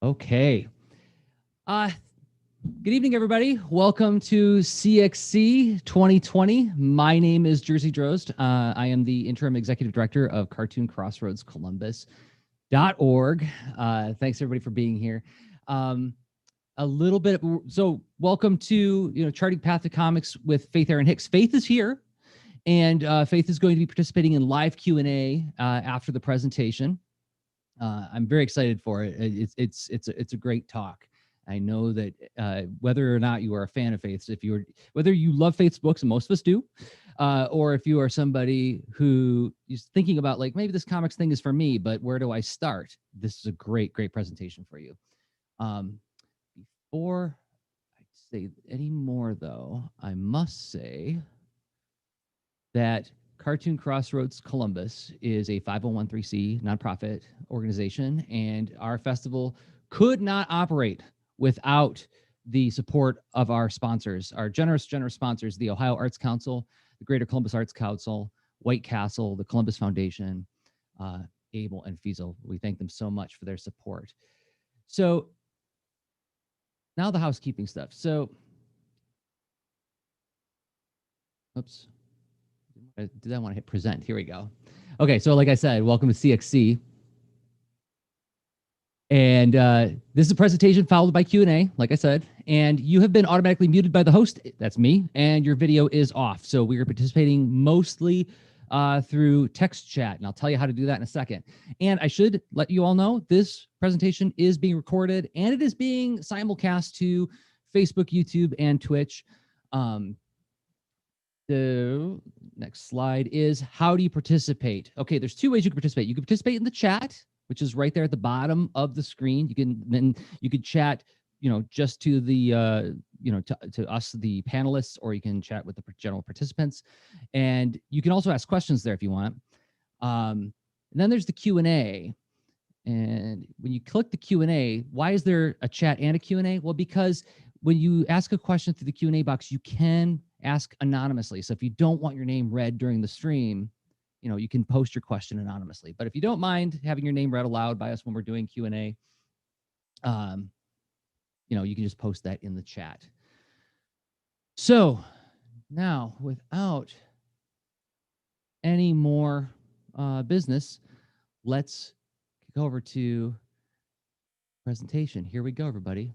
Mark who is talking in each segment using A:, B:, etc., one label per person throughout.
A: Okay. Good evening, everybody. Welcome to CXC 2020. My name is Jersey Drozd. I am the interim executive director of cartooncrossroadscolumbus.org. Thanks everybody for being here. So welcome to Charting Path to Comics with Faith Erin Hicks. Faith is here, and Faith is going to be participating in live Q&A after the presentation. I'm very excited for it. It's a great talk. I know that whether or not you are a fan of Faith's, whether you love Faith's books, and most of us do, or if you are somebody who is thinking about like, maybe this comics thing is for me, but where do I start? This is a great presentation for you. Before I say any more, though, I must say that Cartoon Crossroads Columbus is a 501(c) nonprofit organization, and our festival could not operate without the support of our sponsors, our generous sponsors, the Ohio Arts Council, the Greater Columbus Arts Council, White Castle, the Columbus Foundation, Able and Fiesel. We thank them so much for their support. So now the housekeeping stuff. So, oops. Did I want to hit present? Here we go. Okay, so like I said, welcome to CXC. And this is a presentation followed by Q&A, like I said, and you have been automatically muted by the host. That's me, and your video is off. So we are participating mostly through text chat, and I'll tell you how to do that in a second. And I should let you all know this presentation is being recorded, and it is being simulcast to Facebook, YouTube, and Twitch. The next slide is, how do you participate? Okay, there's two ways you can participate. You can participate in the chat, which is right there at the bottom of the screen. You could chat, just to the, to us, the panelists, or you can chat with the general participants. And you can also ask questions there if you want. And then there's the Q&A. And when you click the Q&A, why is there a chat and a Q&A? Well, because when you ask a question through the Q&A box, you can ask anonymously. So if you don't want your name read during the stream, you can post your question anonymously. But if you don't mind having your name read aloud by us when we're doing Q&A, you can just post that in the chat. So now, without any more business, let's go over to presentation. Here we go, everybody.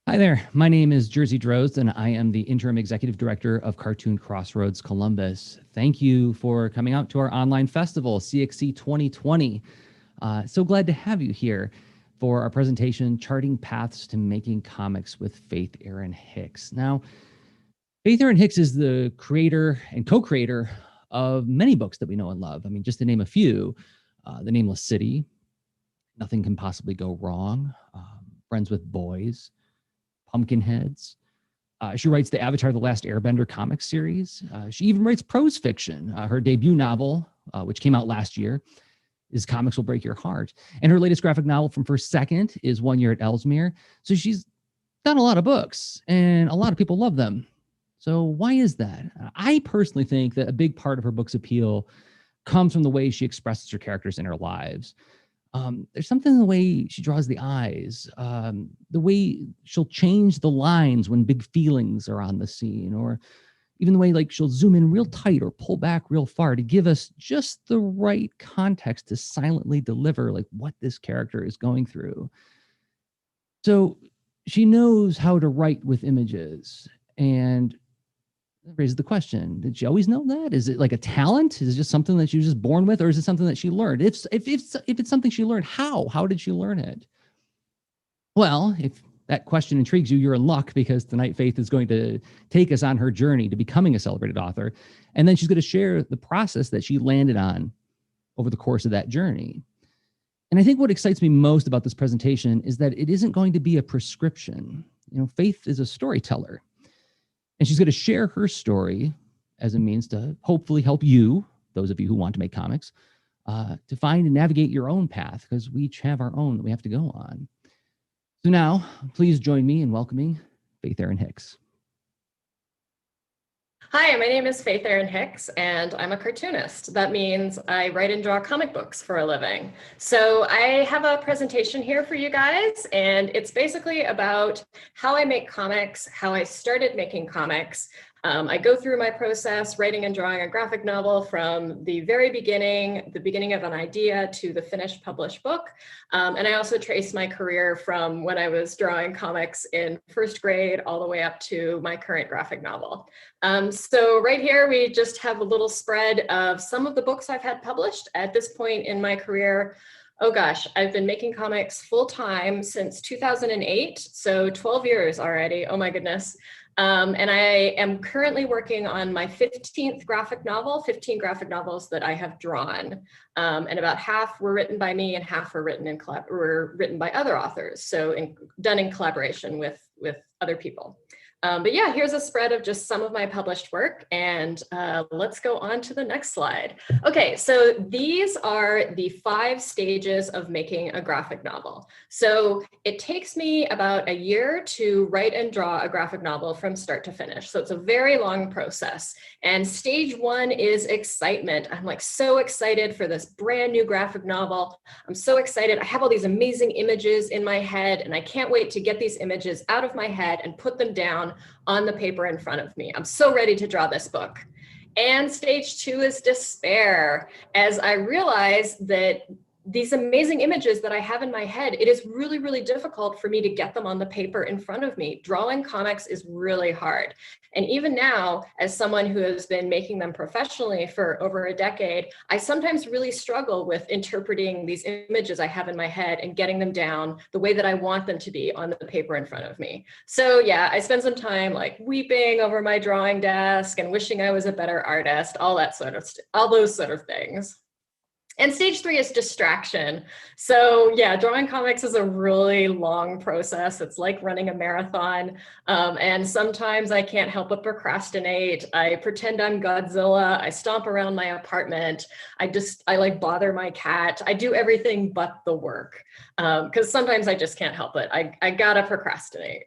A: Hi there, my name is Jersey Drozd, and I am the interim executive director of Cartoon Crossroads Columbus. Thank you for coming out to our online festival, CXC 2020. So glad to have you here for our presentation, Charting Paths to Making Comics with Faith Erin Hicks. Now, Faith Erin Hicks is the creator and co-creator of many books that we know and love. I mean, just to name a few, The Nameless City, Nothing Can Possibly Go Wrong, Friends with Boys, Pumpkinheads. She writes the Avatar: The Last Airbender comics series. She even writes prose fiction. Her debut novel, which came out last year, is Comics Will Break Your Heart. And her latest graphic novel, From First Second, is 1 Year at Ellesmere. So she's done a lot of books, and a lot of people love them. So why is that? I personally think that a big part of her book's appeal comes from the way she expresses her characters in her lives. There's something in the way she draws the eyes, the way she'll change the lines when big feelings are on the scene, or even the way like she'll zoom in real tight or pull back real far to give us just the right context to silently deliver like what this character is going through. So she knows how to write with images, and that raises the question, did she always know that? Is it like a talent? Is it just something that she was just born with, or is it something that she learned? If it's something she learned, how did she learn it? Well, if that question intrigues you, you're in luck, because tonight Faith is going to take us on her journey to becoming a celebrated author. And then she's going to share the process that she landed on over the course of that journey. And I think what excites me most about this presentation is that it isn't going to be a prescription. Faith is a storyteller, and she's going to share her story as a means to hopefully help you, those of you who want to make comics, to find and navigate your own path, because we each have our own that we have to go on. So now, please join me in welcoming Faith Erin Hicks.
B: Hi, my name is Faith Erin Hicks, and I'm a cartoonist. That means I write and draw comic books for a living. So I have a presentation here for you guys, and it's basically about how I make comics, how I started making comics. I go through my process writing and drawing a graphic novel from the very beginning, the beginning of an idea to the finished published book. And I also trace my career from when I was drawing comics in first grade all the way up to my current graphic novel. So right here, we just have a little spread of some of the books I've had published at this point in my career. Oh gosh, I've been making comics full time since 2008, so 12 years already, oh my goodness. And I am currently working on my 15th graphic novel, 15 graphic novels that I have drawn. And about half were written by me and half were written by other authors. So done in collaboration with other people. But yeah, here's a spread of just some of my published work, and let's go on to the next slide. Okay, so these are the 5 stages of making a graphic novel. So it takes me about a year to write and draw a graphic novel from start to finish. So it's a very long process. And stage 1 is excitement. I'm like so excited for this brand new graphic novel. I'm so excited. I have all these amazing images in my head, and I can't wait to get these images out of my head and put them down on the paper in front of me. I'm so ready to draw this book. And stage 2 is despair, as I realize that these amazing images that I have in my head, it is really, really difficult for me to get them on the paper in front of me. Drawing comics is really hard. And even now, as someone who has been making them professionally for over a decade, I sometimes really struggle with interpreting these images I have in my head and getting them down the way that I want them to be on the paper in front of me. So yeah, I spend some time like weeping over my drawing desk and wishing I was a better artist, all those sort of things. And stage 3 is distraction. So yeah, drawing comics is a really long process. It's like running a marathon. And sometimes I can't help but procrastinate. I pretend I'm Godzilla. I stomp around my apartment. I like bother my cat. I do everything but the work. Because sometimes I just can't help it. I gotta procrastinate.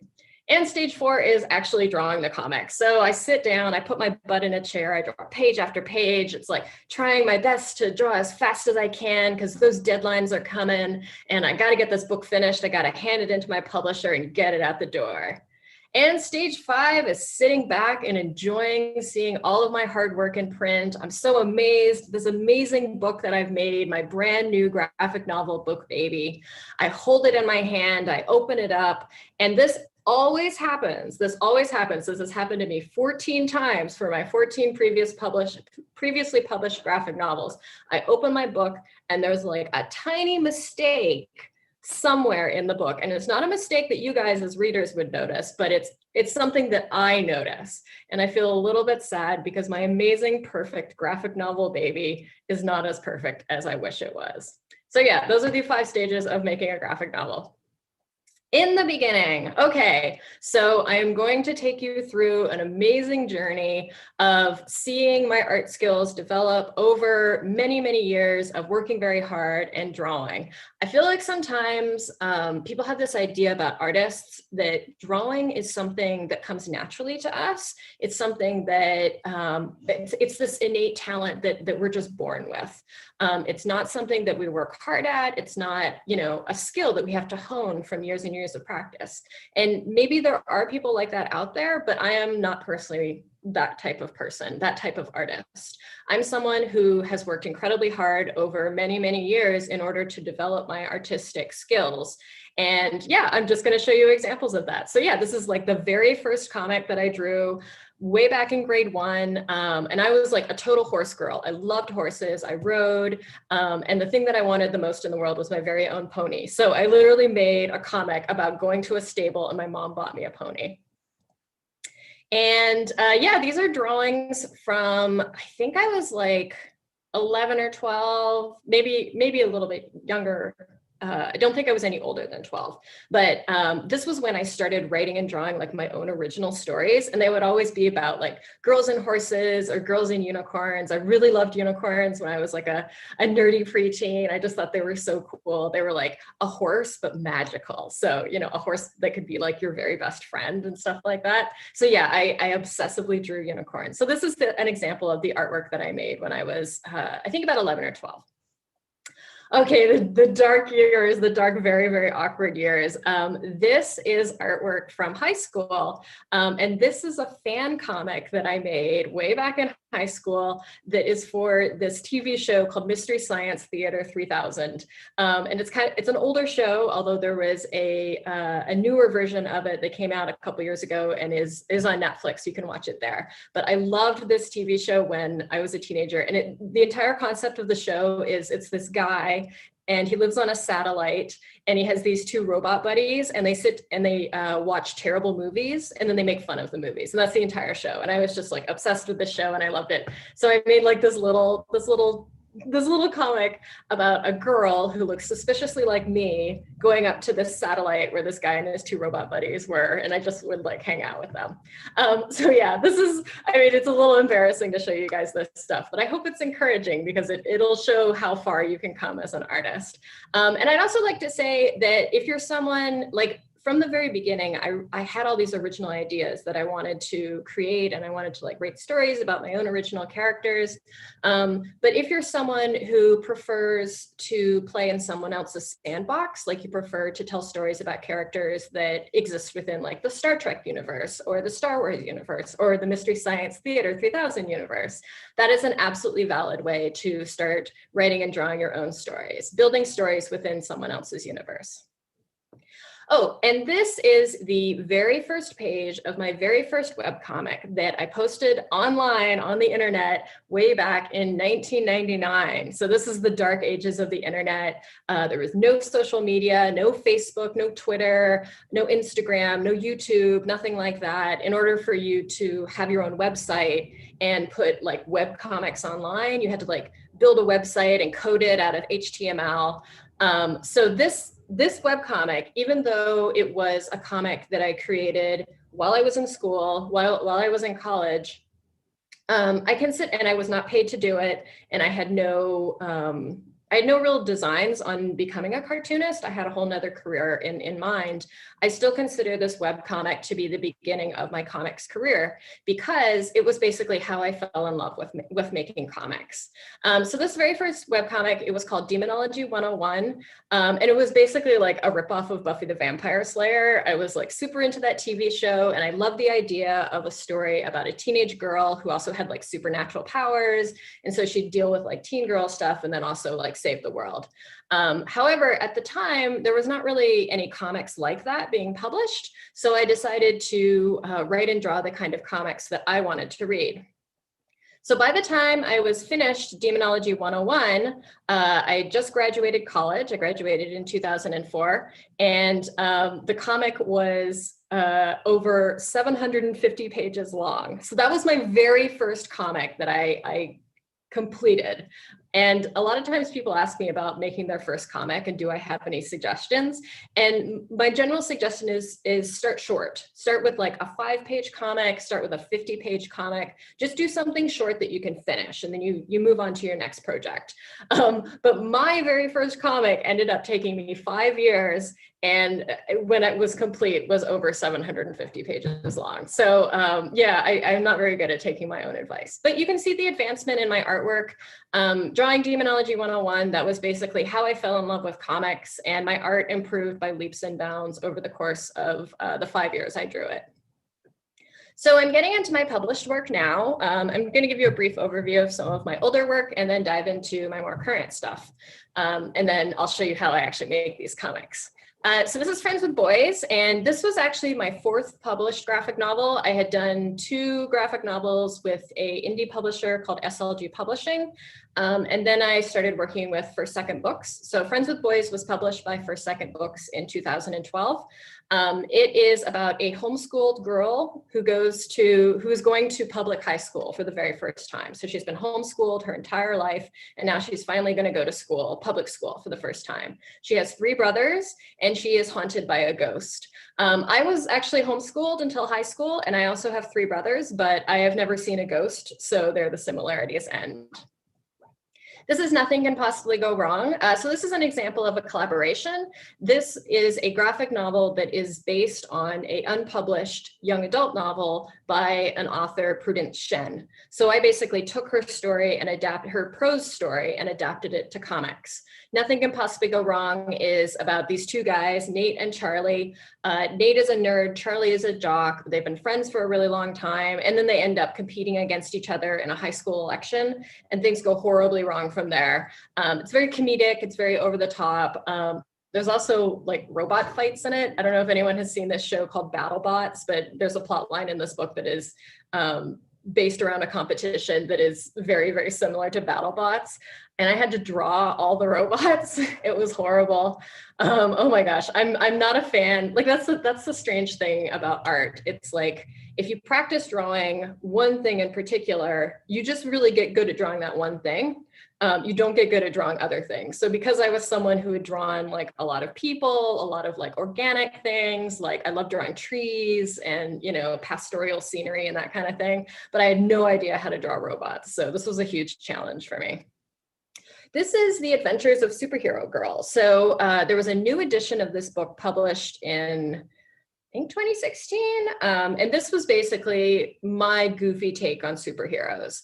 B: And stage 4 is actually drawing the comic. So I sit down, I put my butt in a chair, I draw page after page. It's like trying my best to draw as fast as I can because those deadlines are coming and I got to get this book finished. I got to hand it into my publisher and get it out the door. And stage 5 is sitting back and enjoying seeing all of my hard work in print. I'm so amazed, this amazing book that I've made, my brand new graphic novel book baby. I hold it in my hand, I open it up, and this always happens. This always happens. This has happened to me 14 times for my 14 previously published graphic novels. I open my book and there's like a tiny mistake somewhere in the book. And it's not a mistake that you guys as readers would notice, but it's something that I notice. And I feel a little bit sad because my amazing, perfect graphic novel baby is not as perfect as I wish it was. So yeah, those are the 5 stages of making a graphic novel. In the beginning, okay, so I am going to take you through an amazing journey of seeing my art skills develop over many, many years of working very hard and drawing. I feel like sometimes people have this idea about artists that drawing is something that comes naturally to us. It's something that, it's this innate talent that we're just born with. It's not something that we work hard at. It's not, a skill that we have to hone from years and years of practice. And maybe there are people like that out there, but I am not personally that type of person, that type of artist. I'm someone who has worked incredibly hard over many, many years in order to develop my artistic skills. And yeah, I'm just going to show you examples of that. So yeah, this is like the very first comic that I drew way back in grade 1. And I was like a total horse girl. I loved horses. I rode. And the thing that I wanted the most in the world was my very own pony. So I literally made a comic about going to a stable and my mom bought me a pony. And yeah, these are drawings from, I think I was like 11 or 12, maybe a little bit younger. I don't think I was any older than 12, but this was when I started writing and drawing like my own original stories. And they would always be about like girls and horses or girls and unicorns. I really loved unicorns when I was like a nerdy preteen. I just thought they were so cool. They were like a horse, but magical. So, you know, a horse that could be like your very best friend and stuff like that. So yeah, I obsessively drew unicorns. So this is an example of the artwork that I made when I was, I think about 11 or 12. Okay, the dark years, the dark, very, very awkward years. This is artwork from high school. And this is a fan comic that I made way back in high school that is for this TV show called Mystery Science Theater 3000. And it's an older show, although there was a newer version of it that came out a couple years ago and is on Netflix. You can watch it there. But I loved this TV show when I was a teenager. And the entire concept of the show is it's this guy and he lives on a satellite and he has these two robot buddies and they sit and they watch terrible movies and then they make fun of the movies. And that's the entire show. And I was just like obsessed with the show and I loved it. So I made like this little comic about a girl who looks suspiciously like me going up to this satellite where this guy and his two robot buddies were, and I just would like hang out with them. So yeah, it's a little embarrassing to show you guys this stuff, but I hope it's encouraging because it'll show how far you can come as an artist. And I'd also like to say that if you're someone like, from the very beginning, I had all these original ideas that I wanted to create and I wanted to like write stories about my own original characters. But if you're someone who prefers to play in someone else's sandbox, like you prefer to tell stories about characters that exist within like the Star Trek universe or the Star Wars universe or the Mystery Science Theater 3000 universe, that is an absolutely valid way to start writing and drawing your own stories, building stories within someone else's universe. Oh, and this is the very first page of my very first webcomic that I posted online on the internet way back in 1999. So this is the dark ages of the internet. There was no social media, no Facebook, no Twitter, no Instagram, no YouTube, nothing like that. In order for you to have your own website and put like webcomics online, you had to like build a website and code it out of HTML. So this webcomic, even though it was a comic that I created while I was in school, while I was in college, I can sit and I was not paid to do it. And I had no real designs on becoming a cartoonist. I had a whole nother career in mind. I still consider this webcomic to be the beginning of my comics career because it was basically how I fell in love with making comics. So this very first webcomic, it was called Demonology 101. And it was basically like a ripoff of Buffy the Vampire Slayer. I was like super into that TV show and I loved the idea of a story about a teenage girl who also had like supernatural powers. And so she'd deal with like teen girl stuff and then also like save the world. However, at the time, there was not really any comics like that being published. So I decided to write and draw the kind of comics that I wanted to read. So by the time I was finished Demonology 101, I just graduated college. I graduated in 2004. And the comic was over 750 pages long. So that was my very first comic that I completed. And a lot of times people ask me about making their first comic and do I have any suggestions? And my general suggestion is start short. Start with like a 5-page comic, start with a 50-page comic. Just do something short that you can finish and then you move on to your next project. But my very first comic ended up taking me 5 years, and when it was complete was over 750 pages long. So yeah, I'm not very good at taking my own advice, but you can see the advancement in my artwork. Drawing Demonology 101, that was basically how I fell in love with comics, and my art improved by leaps and bounds over the course of the 5 years I drew it. So I'm getting into my published work now. I'm going to give you a brief overview of some of my older work and then dive into my more current stuff. And then I'll show you how I actually make these comics. So this is Friends with Boys, and this was actually my fourth published graphic novel. I had done 2 graphic novels with a indie publisher called SLG Publishing, and then I started working with First Second Books. So Friends with Boys was published by First Second Books in 2012. It is about a homeschooled girl who is going to public high school for the very first time. So she's been homeschooled her entire life, and now she's finally going to go to school, public school, for the first time. She has 3 brothers, and she is haunted by a ghost. I was actually homeschooled until high school, and I also have 3 brothers, but I have never seen a ghost, so there the similarities end. This is Nothing Can Possibly Go Wrong. So this is an example of a collaboration. This is a graphic novel that is based on an unpublished young adult novel by an author, Prudence Shen. So I basically took her story and adapted her prose story and adapted it to comics. Nothing Can Possibly Go Wrong is about these 2 guys, Nate and Charlie. Nate is a nerd, Charlie is a jock. They've been friends for a really long time, and then they end up competing against each other in a high school election, and things go horribly wrong from there. It's very comedic, it's very over the top. There's also like robot fights in it. I don't know if anyone has seen this show called BattleBots, but there's a plot line in this book that is based around a competition that is very, very similar to BattleBots. And I had to draw all the robots. It was horrible. Oh my gosh, I'm not a fan. Like that's the strange thing about art. It's like, if you practice drawing one thing in particular, you just really get good at drawing that one thing. You don't get good at drawing other things. So because I was someone who had drawn like a lot of people, a lot of like organic things, like I love drawing trees and, you know, pastoral scenery and that kind of thing, but I had no idea how to draw robots. So this was a huge challenge for me. This is The Adventures of Superhero Girl. So there was a new edition of this book published in, I think, 2016. And this was basically my goofy take on superheroes.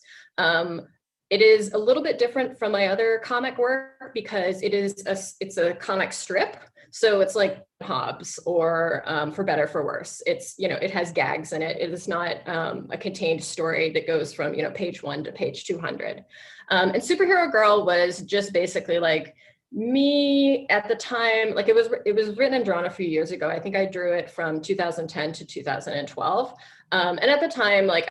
B: It is a little bit different from my other comic work because it's a comic strip. So it's like Hobbs or For Better, For Worse. It's, you know, it has gags in it. It is not a contained story that goes from, you know, page 1 to page 200. And Superhero Girl was just basically like me at the time. Like it was written and drawn a few years ago. I think I drew it from 2010 to 2012. And at the time, like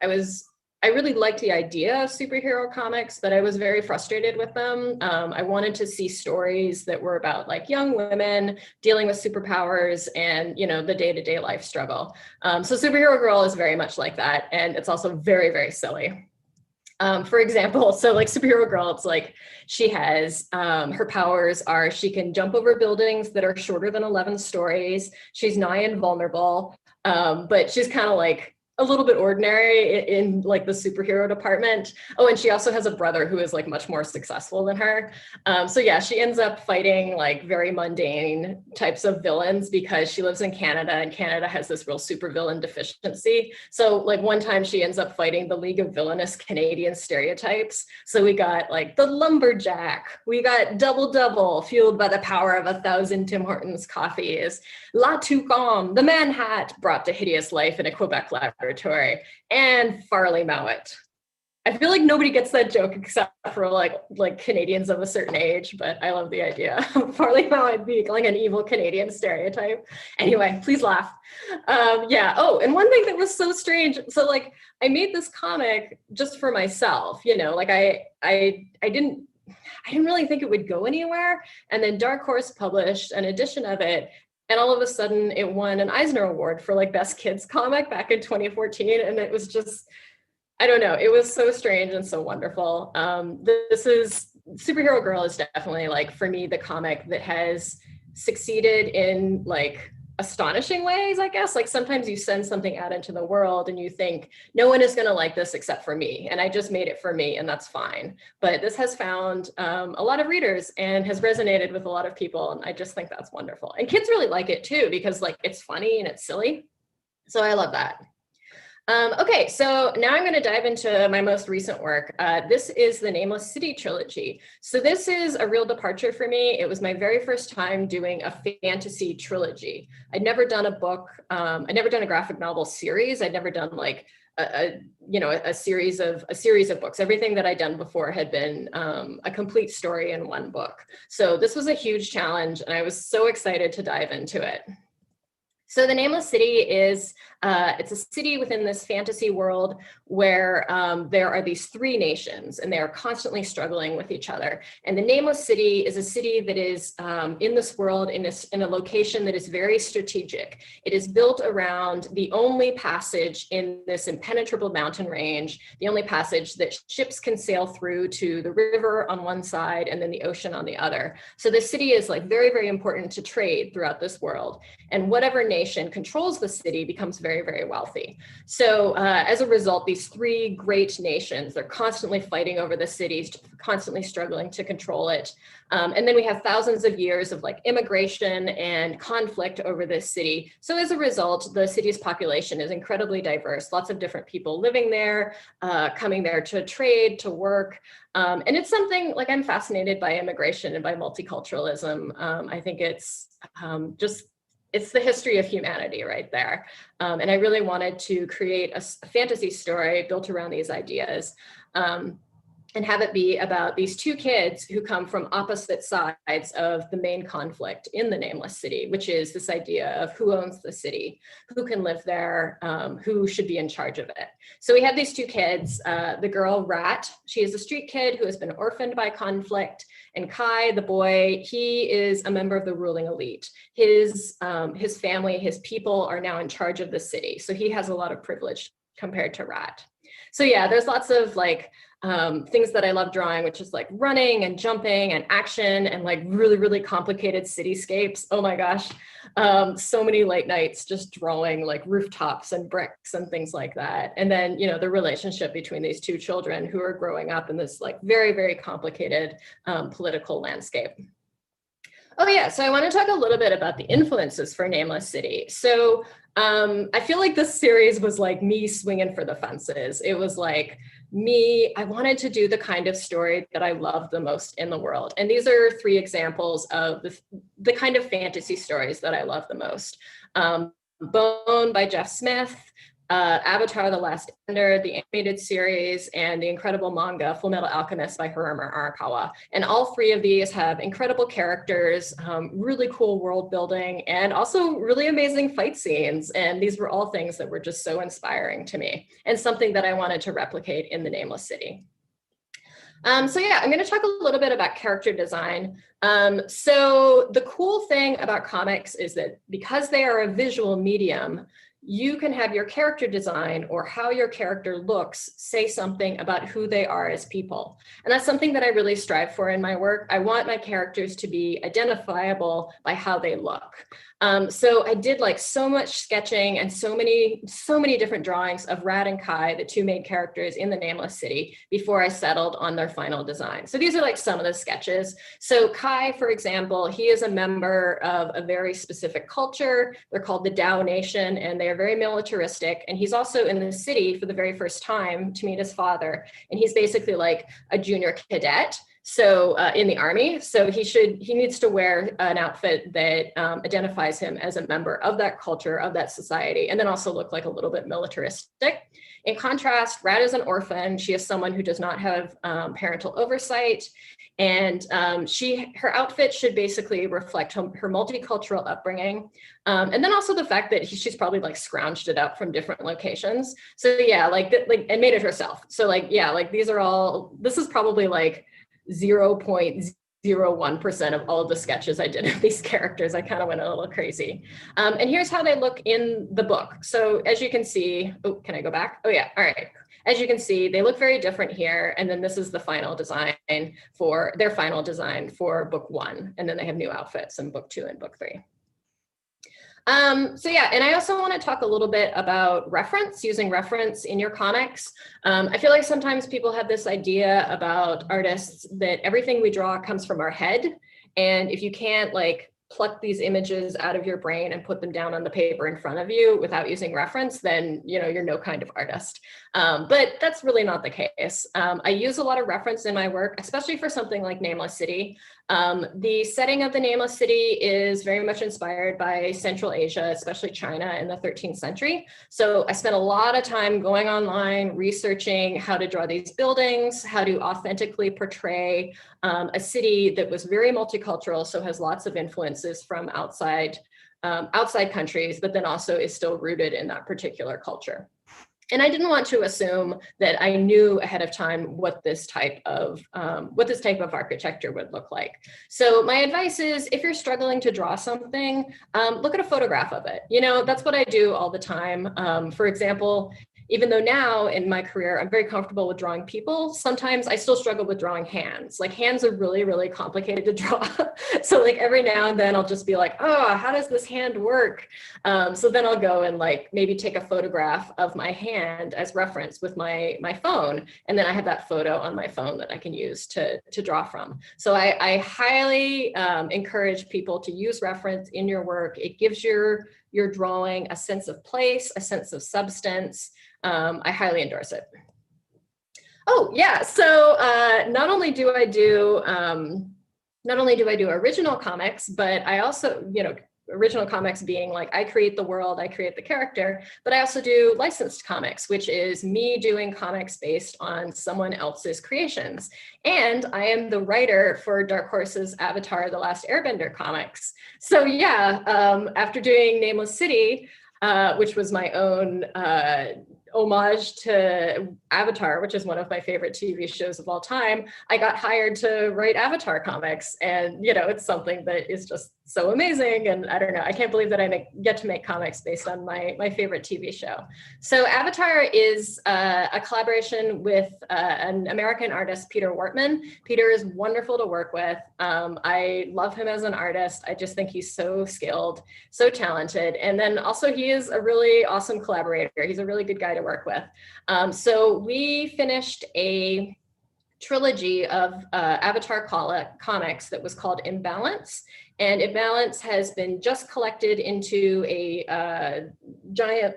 B: I really liked the idea of superhero comics, but I was very frustrated with them. I wanted to see stories that were about like young women dealing with superpowers and, you know, the day-to-day life struggle. So Superhero Girl is very much like that. And it's also very, very silly. For example, so like Superhero Girl, it's like she has, her powers are she can jump over buildings that are shorter than 11 stories. She's nigh invulnerable, but she's kind of like a little bit ordinary in like the superhero department. Oh, and she also has a brother who is like much more successful than her. So yeah, she ends up fighting like very mundane types of villains because she lives in Canada and Canada has this real supervillain deficiency. So like one time she ends up fighting the League of Villainous Canadian Stereotypes. So we got like the lumberjack, we got double fueled by the power of 1,000 Tim Hortons coffees, La Toucom, the man hat brought to hideous life in a Quebec laboratory, and Farley Mowat. I feel like nobody gets that joke except for like Canadians of a certain age, but I love the idea. Farley Mowat being like an evil Canadian stereotype. Anyway, please laugh. Yeah. Oh, and one thing that was so strange. So like I made this comic just for myself, you know, like I didn't really think it would go anywhere. And then Dark Horse published an edition of it. And all of a sudden it won an Eisner Award for like best kids comic back in 2014. And it was just, I don't know, it was so strange and so wonderful. Superhero Girl is definitely like, for me, the comic that has succeeded in like astonishing ways, I guess. Like sometimes you send something out into the world and you think no one is going to like this except for me, and I just made it for me, and that's fine. But this has found a lot of readers and has resonated with a lot of people, and I just think that's wonderful. And kids really like it too because like it's funny and it's silly, so I love that. Okay, so now I'm going to dive into my most recent work. This is the Nameless City trilogy. So this is a real departure for me. It was my very first time doing a fantasy trilogy. I'd never done a book. I'd never done a graphic novel series. I'd never done like a series of books. Everything that I'd done before had been a complete story in one book. So this was a huge challenge, and I was so excited to dive into it. So the Nameless City is, it's a city within this fantasy world where there are these three nations, and they are constantly struggling with each other. And the Nameless City is a city that is in this world in a location that is very strategic. It is built around the only passage in this impenetrable mountain range, the only passage that ships can sail through to the river on one side and then the ocean on the other. So the city is like very, very important to trade throughout this world. And whatever nation controls the city becomes very, very wealthy. So as a result, these three great nations, they're constantly fighting over the cities, constantly struggling to control it. And then we have thousands of years of like immigration and conflict over this city. So as a result, the city's population is incredibly diverse, lots of different people living there, coming there to trade, to work. And it's something like I'm fascinated by immigration and by multiculturalism. I think it's it's the history of humanity right there. And I really wanted to create a fantasy story built around these ideas. And have it be about these two kids who come from opposite sides of the main conflict in the Nameless City, which is this idea of who owns the city, who can live there, who should be in charge of it. So we have these two kids, the girl Rat, she is a street kid who has been orphaned by conflict, and Kai, the boy, he is a member of the ruling elite. His family, his people are now in charge of the city. So he has a lot of privilege compared to Rat. So yeah, there's lots of like things that I love drawing, which is like running and jumping and action and like really, really complicated cityscapes. Oh my gosh. So many late nights just drawing like rooftops and bricks and things like that. And then, you know, the relationship between these two children who are growing up in this like very, very complicated political landscape. Oh yeah, so I want to talk a little bit about the influences for Nameless City. So I feel like this series was like me swinging for the fences. It was like I wanted to do the kind of story that I love the most in the world. And these are three examples of the kind of fantasy stories that I love the most. Bone by Jeff Smith, Avatar: The Last Ender, the animated series, and the incredible manga Fullmetal Alchemist by Hiromu Arakawa. And all three of these have incredible characters, really cool world building, and also really amazing fight scenes. And these were all things that were just so inspiring to me and something that I wanted to replicate in the Nameless City. So yeah, I'm going to talk a little bit about character design. So the cool thing about comics is that because they are a visual medium, you can have your character design or how your character looks say something about who they are as people. And that's something that I really strive for in my work. I want my characters to be identifiable by how they look. So I did like so much sketching and so many different drawings of Rat and Kai, the two main characters in the Nameless City, before I settled on their final design. So these are like some of the sketches. So Kai, for example, he is a member of a very specific culture. They're called the Dao Nation, and they are very militaristic. And he's also in the city for the very first time to meet his father. And he's basically like a junior cadet. So in the army, so he needs to wear an outfit that identifies him as a member of that culture, of that society, and then also look like a little bit militaristic. In contrast, Rat is an orphan. She is someone who does not have parental oversight, and her outfit should basically reflect her multicultural upbringing, and then also the fact that she's probably like scrounged it up from different locations. So yeah, and made it herself. So like yeah, like this is probably like 0.01% of all of the sketches I did of these characters. I kind of went a little crazy. And here's how they look in the book. So as you can see, oh, can I go back? Oh yeah, all right. As you can see, they look very different here. And then this is the final design for book 1. And then they have new outfits in book 2 and book 3. So yeah, and I also want to talk a little bit about using reference in your comics. I feel like sometimes people have this idea about artists that everything we draw comes from our head. And if you can't like pluck these images out of your brain and put them down on the paper in front of you without using reference, then you're no kind of artist. But that's really not the case. I use a lot of reference in my work, especially for something like Nameless City. The setting of the Nameless City is very much inspired by Central Asia, especially China in the 13th century. So I spent a lot of time going online, researching how to draw these buildings, how to authentically portray a city that was very multicultural, so has lots of influences from outside countries, but then also is still rooted in that particular culture. And I didn't want to assume that I knew ahead of time what this type of architecture would look like. So my advice is, if you're struggling to draw something, look at a photograph of it. That's what I do all the time. For example, even though now in my career, I'm very comfortable with drawing people, sometimes I still struggle with drawing hands. Like, hands are really, really complicated to draw. So like every now and then I'll just be like, oh, how does this hand work? So then I'll go and like maybe take a photograph of my hand as reference with my phone. And then I have that photo on my phone that I can use to draw from. So I highly encourage people to use reference in your work. It gives your drawing a sense of place, a sense of substance. I highly endorse it. Oh yeah, so not only do I do original comics, but I also, original comics being like, I create the world, I create the character, but I also do licensed comics, which is me doing comics based on someone else's creations. And I am the writer for Dark Horse's Avatar: The Last Airbender comics. So yeah, after doing Nameless City, which was my own homage to Avatar, which is one of my favorite TV shows of all time, I got hired to write Avatar comics. And, it's something that is just so amazing. And I don't know, I can't believe that I get to make comics based on my favorite TV show. So Avatar is a collaboration with an American artist, Peter Wortman. Peter is wonderful to work with. I love him as an artist. I just think he's so skilled, so talented. And then also he is a really awesome collaborator. He's a really good guy to work with. So we finished a trilogy of Avatar comics that was called Imbalance. And Imbalance has been just collected into a giant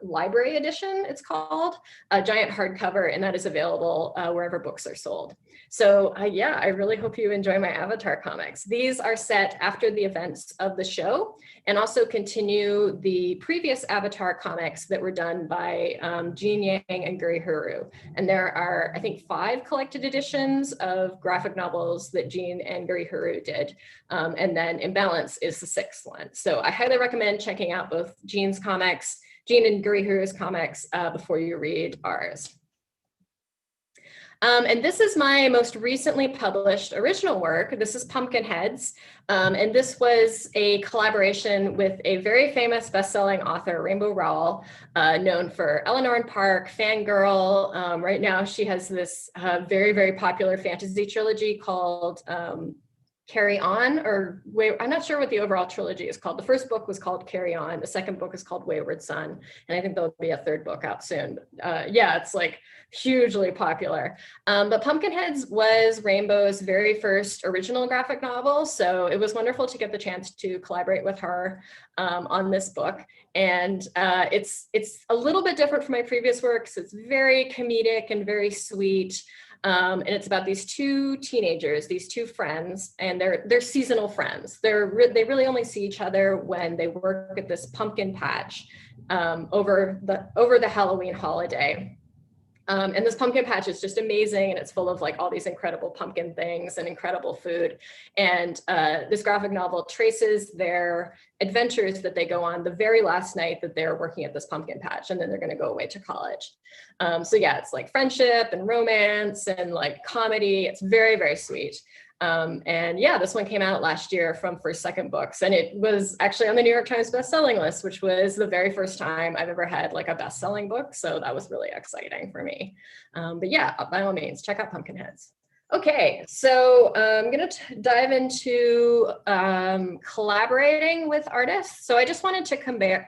B: library edition, it's called, a giant hardcover, and that is available wherever books are sold. So yeah, I really hope you enjoy my Avatar comics. These are set after the events of the show and also continue the previous Avatar comics that were done by Jean Yang and Guri Huru. And there are, I think, 5 collected editions of graphic novels that Jean and Guri Huru did. And then Imbalance is the 6th one. So I highly recommend checking out both Jean and Guri Huru's comics before you read ours. And this is my most recently published original work. This is Pumpkinheads. And this was a collaboration with a very famous best-selling author, Rainbow Rowell, known for Eleanor and Park, Fangirl. Right now, she has this very, very popular fantasy trilogy called Carry On, or I'm not sure what the overall trilogy is called. The first book was called Carry On. The second book is called Wayward Son. And I think there'll be a 3rd book out soon. Yeah, it's like hugely popular. But Pumpkinheads was Rainbow's very first original graphic novel. So it was wonderful to get the chance to collaborate with her on this book. And it's a little bit different from my previous works. It's very comedic and very sweet. And it's about these 2 teenagers, these 2 friends, and they're seasonal friends. They really only see each other when they work at this pumpkin patch over the Halloween holiday. And this pumpkin patch is just amazing, and it's full of all these incredible pumpkin things and incredible food. And this graphic novel traces their adventures that they go on the very last night that they're working at this pumpkin patch, and then they're going to go away to college. So yeah, it's friendship and romance and comedy. It's very, very sweet. And yeah, this one came out last year from First Second Books, and it was actually on the New York Times bestselling list, which was the very first time I've ever had a best-selling book. So that was really exciting for me. But yeah, by all means, check out Pumpkinheads. Okay, so I'm going to dive into collaborating with artists. So I just wanted to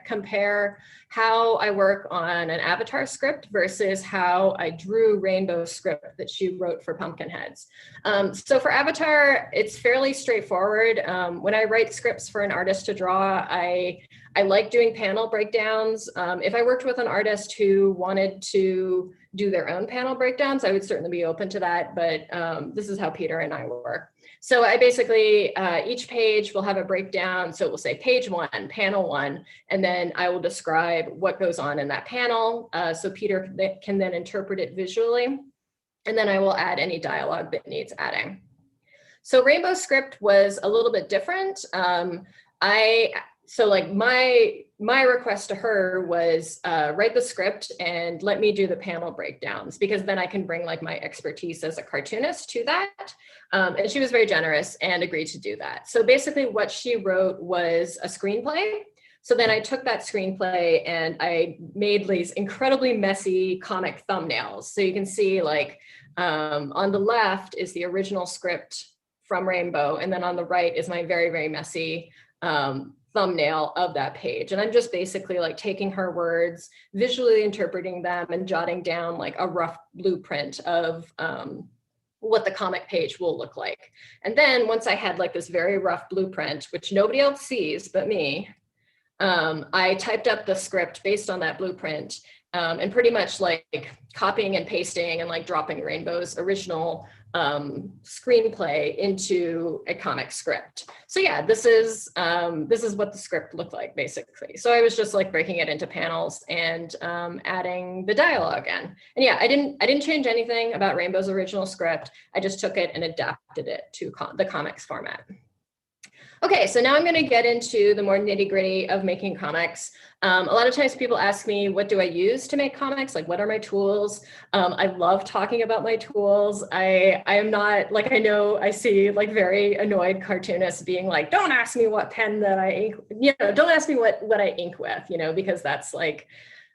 B: compare how I work on an Avatar script versus how I drew Rainbow's script that she wrote for Pumpkinheads. So for Avatar, it's fairly straightforward. When I write scripts for an artist to draw, I like doing panel breakdowns. If I worked with an artist who wanted to do their own panel breakdowns, I would certainly be open to that, but this is how Peter and I work. So I basically, each page will have a breakdown. So it will say page 1, panel 1, and then I will describe what goes on in that panel. So Peter can then interpret it visually. And then I will add any dialogue that needs adding. So Rainbow's script was a little bit different. So like my request to her was write the script and let me do the panel breakdowns, because then I can bring like my expertise as a cartoonist to that. And she was very generous and agreed to do that. So basically what she wrote was a screenplay. So then I took that screenplay and I made these incredibly messy comic thumbnails. So you can see like on the left is the original script from Rainbow. And then on the right is my very, very messy thumbnail of that page. And I'm just basically like taking her words, visually interpreting them and jotting down like a rough blueprint of what the comic page will look like. And then once I had like this very rough blueprint, which nobody else sees but me, I typed up the script based on that blueprint and pretty much like copying and pasting and like dropping Rainbow's original screenplay into a comic script. So yeah, this is what the script looked like basically. So I was just like breaking it into panels and adding the dialogue in. And yeah, I didn't change anything about Rainbow's original script. I just took it and adapted it to the comics format. Okay, so now I'm going to get into the more nitty-gritty of making comics. A lot of times people ask me, what do I use to make comics? Like, what are my tools? I love talking about my tools. I am not, like, I know I see like very annoyed cartoonists being like, don't ask me what pen that I ink, don't ask me what I ink with, because that's like,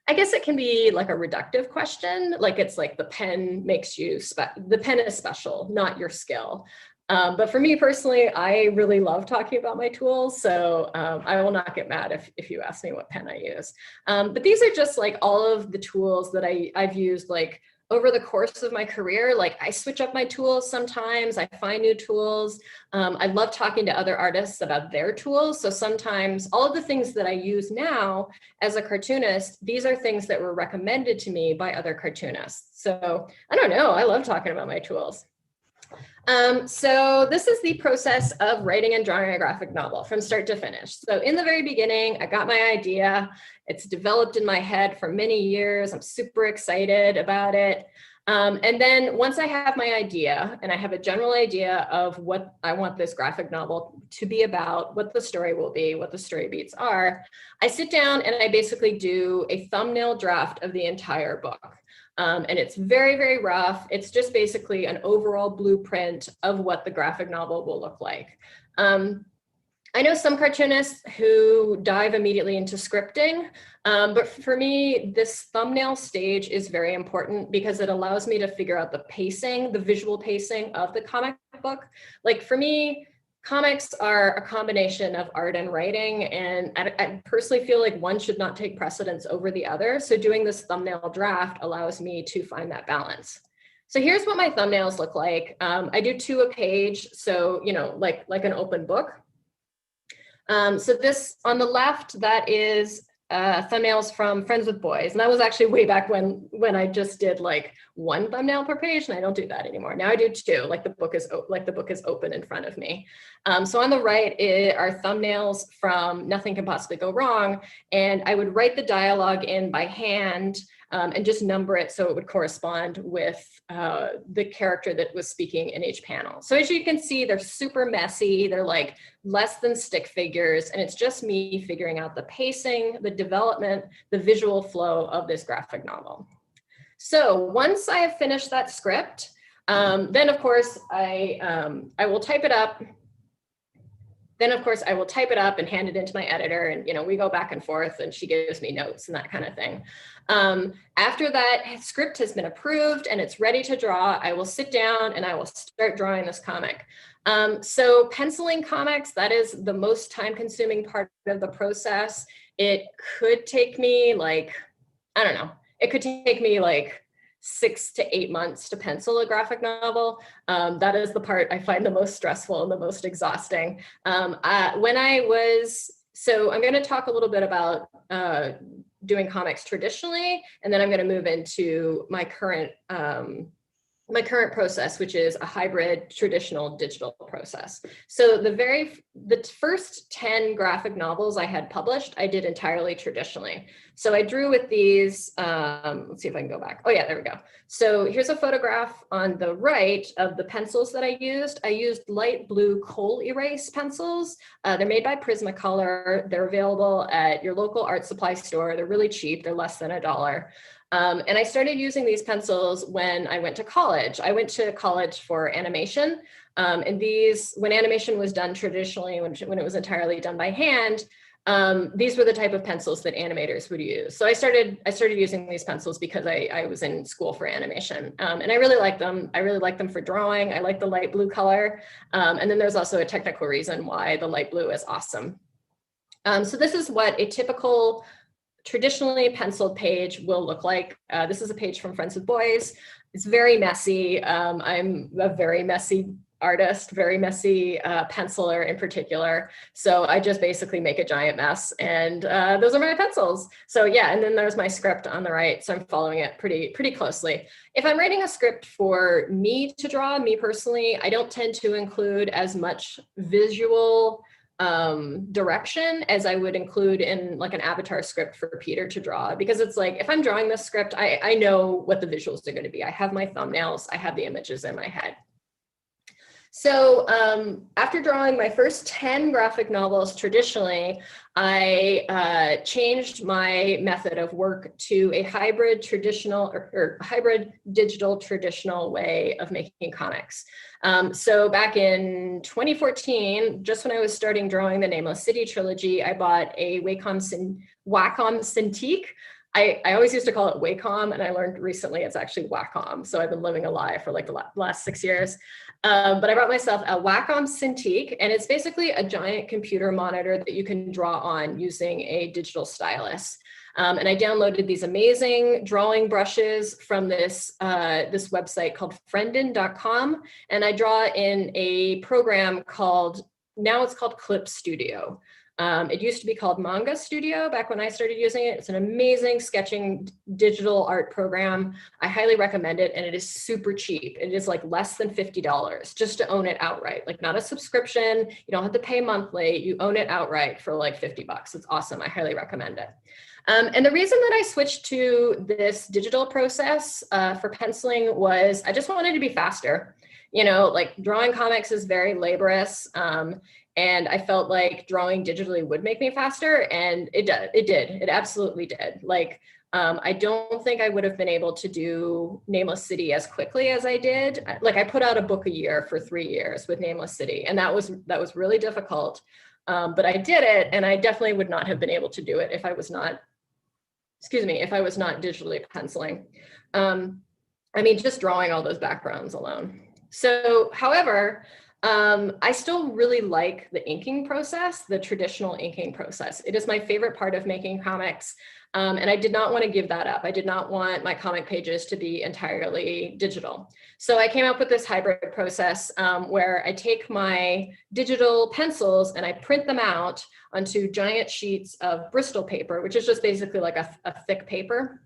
B: I guess it can be like a reductive question. Like it's like the pen makes you, the pen is special, not your skill. But for me personally, I really love talking about my tools. So I will not get mad if you ask me what pen I use. But these are just like all of the tools that I've used like over the course of my career. Like I switch up my tools sometimes, I find new tools. I love talking to other artists about their tools. So sometimes all of the things that I use now as a cartoonist, these are things that were recommended to me by other cartoonists. So I don't know, I love talking about my tools. So this is the process of writing and drawing a graphic novel from start to finish. So in the very beginning, I got my idea. It's developed in my head for many years. I'm super excited about it. And then once I have my idea and I have a general idea of what I want this graphic novel to be about, what the story will be, what the story beats are, I sit down and I basically do a thumbnail draft of the entire book. And it's very, very rough. It's just basically an overall blueprint of what the graphic novel will look like. I know some cartoonists who dive immediately into scripting, but for me, this thumbnail stage is very important because it allows me to figure out the pacing, the visual pacing of the comic book. Like for me, comics are a combination of art and writing, and I personally feel like one should not take precedence over the other. So doing this thumbnail draft allows me to find that balance. So here's what my thumbnails look like. I do 2 a page, so like an open book. So this on the left, that is thumbnails from Friends with Boys. And that was actually way back when I just did like 1 thumbnail per page, and I don't do that anymore. Now I do 2, like the book is open in front of me. So on the right are thumbnails from Nothing Can Possibly Go Wrong. And I would write the dialogue in by hand and just number it so it would correspond with the character that was speaking in each panel. So as you can see, they're super messy. They're like less than stick figures. And it's just me figuring out the pacing, the development, the visual flow of this graphic novel. So once I have finished that script, then of course I will type it up. Then of course I will type it up and hand it into my editor, and we go back and forth and she gives me notes and that kind of thing. After that script has been approved and it's ready to draw, I will sit down and I will start drawing this comic. So penciling comics, that is the most time-consuming part of the process. It could take me like, I don't know, it could take me like 6 to 8 months to pencil a graphic novel. That is the part I find the most stressful and the most exhausting. So I'm going to talk a little bit about doing comics traditionally, and then I'm going to move into my current process, which is a hybrid traditional digital process. So the first 10 graphic novels I had published, I did entirely traditionally. So I drew with these, let's see if I can go back. Oh yeah, there we go. So here's a photograph on the right of the pencils that I used. I used light blue coal erase pencils. They're made by Prismacolor. They're available at your local art supply store. They're really cheap. They're less than $1. And I started using these pencils when I went to college. I went to college for animation. And when animation was done traditionally, when it was entirely done by hand, these were the type of pencils that animators would use. So I started using these pencils because I was in school for animation. And I really like them. I really like them for drawing. I like the light blue color. And then there's also a technical reason why the light blue is awesome. So this is what a typical traditionally penciled page will look like. This is a page from Friends with Boys. It's very messy. I'm a very messy artist, very messy penciler in particular. So I just basically make a giant mess, and those are my pencils. So yeah, and then there's my script on the right. So I'm following it pretty closely. If I'm writing a script for me to draw, me personally, I don't tend to include as much visual direction as I would include in like an avatar script for Peter to draw, because it's like, if I'm drawing this script, I know what the visuals are going to be. I have my thumbnails, I have the images in my head. So after drawing my first 10 graphic novels traditionally, I changed my method of work to a hybrid traditional or hybrid digital traditional way of making comics. So back in 2014, just when I was starting drawing the Nameless City trilogy, I bought a Wacom Cintiq. I always used to call it Wacom, and I learned recently it's actually Wacom. So I've been living a lie for like the last 6 years. But I brought myself a Wacom Cintiq, and it's basically a giant computer monitor that you can draw on using a digital stylus. And I downloaded these amazing drawing brushes from this website called friendin.com. And I draw in a program now it's called Clip Studio. It used to be called Manga Studio back when I started using it. It's an amazing sketching digital art program. I highly recommend it, and it is super cheap. It is like less than $50 just to own it outright, like not a subscription. You don't have to pay monthly. You own it outright for like $50. It's awesome. I highly recommend it. And the reason that I switched to this digital process for penciling was I just wanted to be faster. You know, like drawing comics is very laborious. And I felt like drawing digitally would make me faster, and it did. It absolutely did. Like, I don't think I would have been able to do Nameless City as quickly as I did. Like, I put out a book a year for 3 years with Nameless City, and that was really difficult. But I did it, and I definitely would not have been able to do it if I was not digitally penciling. I mean, just drawing all those backgrounds alone. So, however, I still really like the inking process, the traditional inking process. It is my favorite part of making comics. And I did not want to give that up. I did not want my comic pages to be entirely digital. So I came up with this hybrid process where I take my digital pencils and I print them out onto giant sheets of Bristol paper, which is just basically like a thick paper.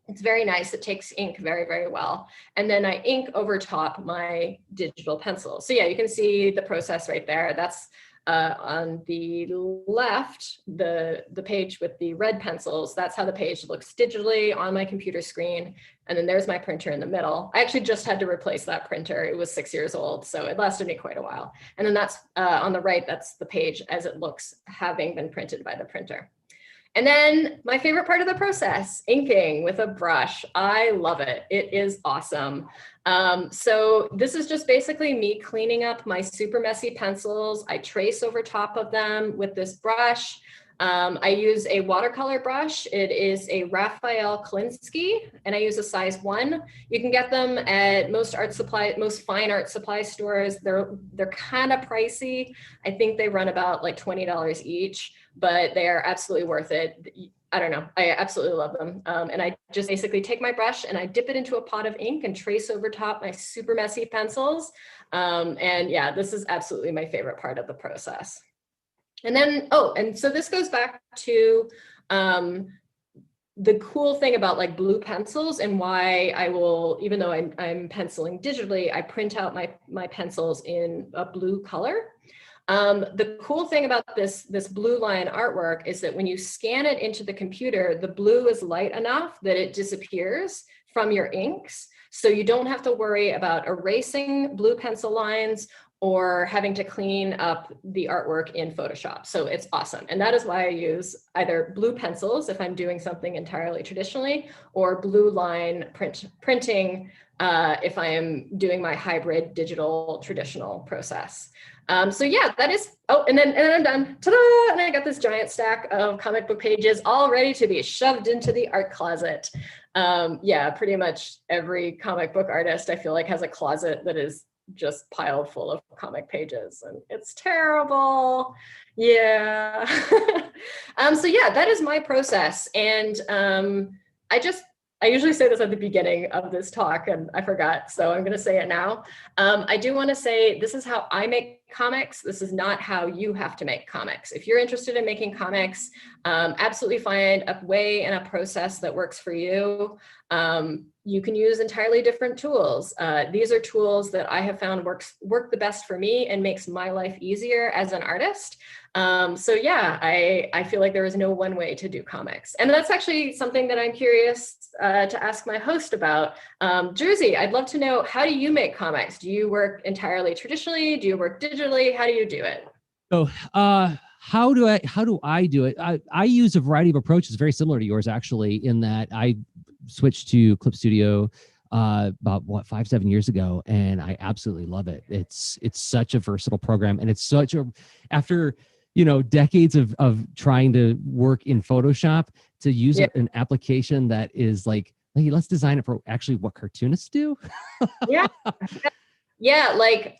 B: It's very nice. It takes ink very, very well. And then I ink over top my digital pencil. So yeah, you can see the process right there. That's on the left, the page with the red pencils. That's how the page looks digitally on my computer screen. And then there's my printer in the middle. I actually just had to replace that printer. It was 6 years old, so it lasted me quite a while. And then that's on the right, that's the page as it looks having been printed by the printer. And then my favorite part of the process, inking with a brush. I love it. It is awesome. So this is just basically me cleaning up my super messy pencils. I trace over top of them with this brush. I use a watercolor brush. It is a Raphael Klinsky, and I use a size 1. You can get them at most fine art supply stores. They're kind of pricey. I think they run about like $20 each, but they are absolutely worth it. I don't know, I absolutely love them. And I just basically take my brush and I dip it into a pot of ink and trace over top my super messy pencils. And yeah, this is absolutely my favorite part of the process. And then, oh, and so this goes back to the cool thing about like blue pencils and why I will, even though I'm penciling digitally, I print out my pencils in a blue color. The cool thing about this blue line artwork is that when you scan it into the computer, the blue is light enough that it disappears from your inks. So you don't have to worry about erasing blue pencil lines or having to clean up the artwork in Photoshop. So it's awesome. And that is why I use either blue pencils if I'm doing something entirely traditionally, or blue line printing if I am doing my hybrid digital traditional process. So yeah, that is, oh, and then I'm done. Ta-da! And I got this giant stack of comic book pages all ready to be shoved into the art closet. Yeah, pretty much every comic book artist I feel like has a closet that is just piled full of comic pages, and it's terrible. Yeah. So yeah, that is my process. And I usually say this at the beginning of this talk and I forgot, so I'm going to say it now. I do want to say this is how I make comics. This is not how you have to make comics. If you're interested in making comics, absolutely find a way and a process that works for you. You can use entirely different tools. These are tools that I have found work the best for me and makes my life easier as an artist. So yeah, I feel like there is no one way to do comics. And that's actually something that I'm curious to ask my host about. Jersey, I'd love to know, how do you make comics? Do you work entirely traditionally? Do you work digitally? How do you do it?
A: So, how do I do it? I use a variety of approaches, very similar to yours, actually, in that I switched to Clip Studio about 5-7 years ago, and I absolutely love it. It's such a versatile program, and it's such a, after decades of trying to work in Photoshop, to use an application that is like, hey, let's design it for actually what cartoonists do.
B: Yeah. Yeah, like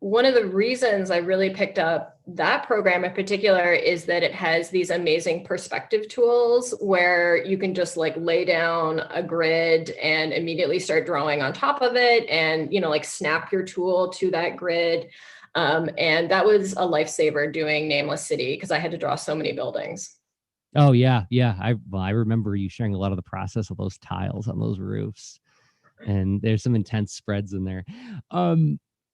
B: one of the reasons I really picked up that program in particular is that it has these amazing perspective tools where you can just like lay down a grid and immediately start drawing on top of it, and like snap your tool to that grid. And that was a lifesaver doing Nameless City because I had to draw so many buildings.
A: Oh yeah. I remember you sharing a lot of the process of those tiles on those roofs, and there's some intense spreads in there.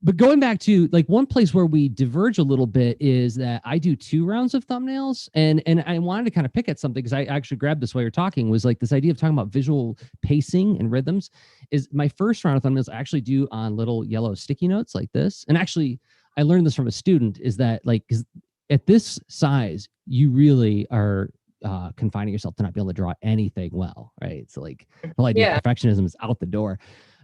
A: But going back to like one place where we diverge a little bit is that I do 2 rounds of thumbnails, and I wanted to kind of pick at something because I actually grabbed this while you're talking, was like this idea of talking about visual pacing and rhythms. Is my first round of thumbnails I actually do on little yellow sticky notes like this. And actually I learned this from a student, is that like, 'cause at this size, you really are confining yourself to not be able to draw anything well, right? So like the whole idea of perfectionism is out the door.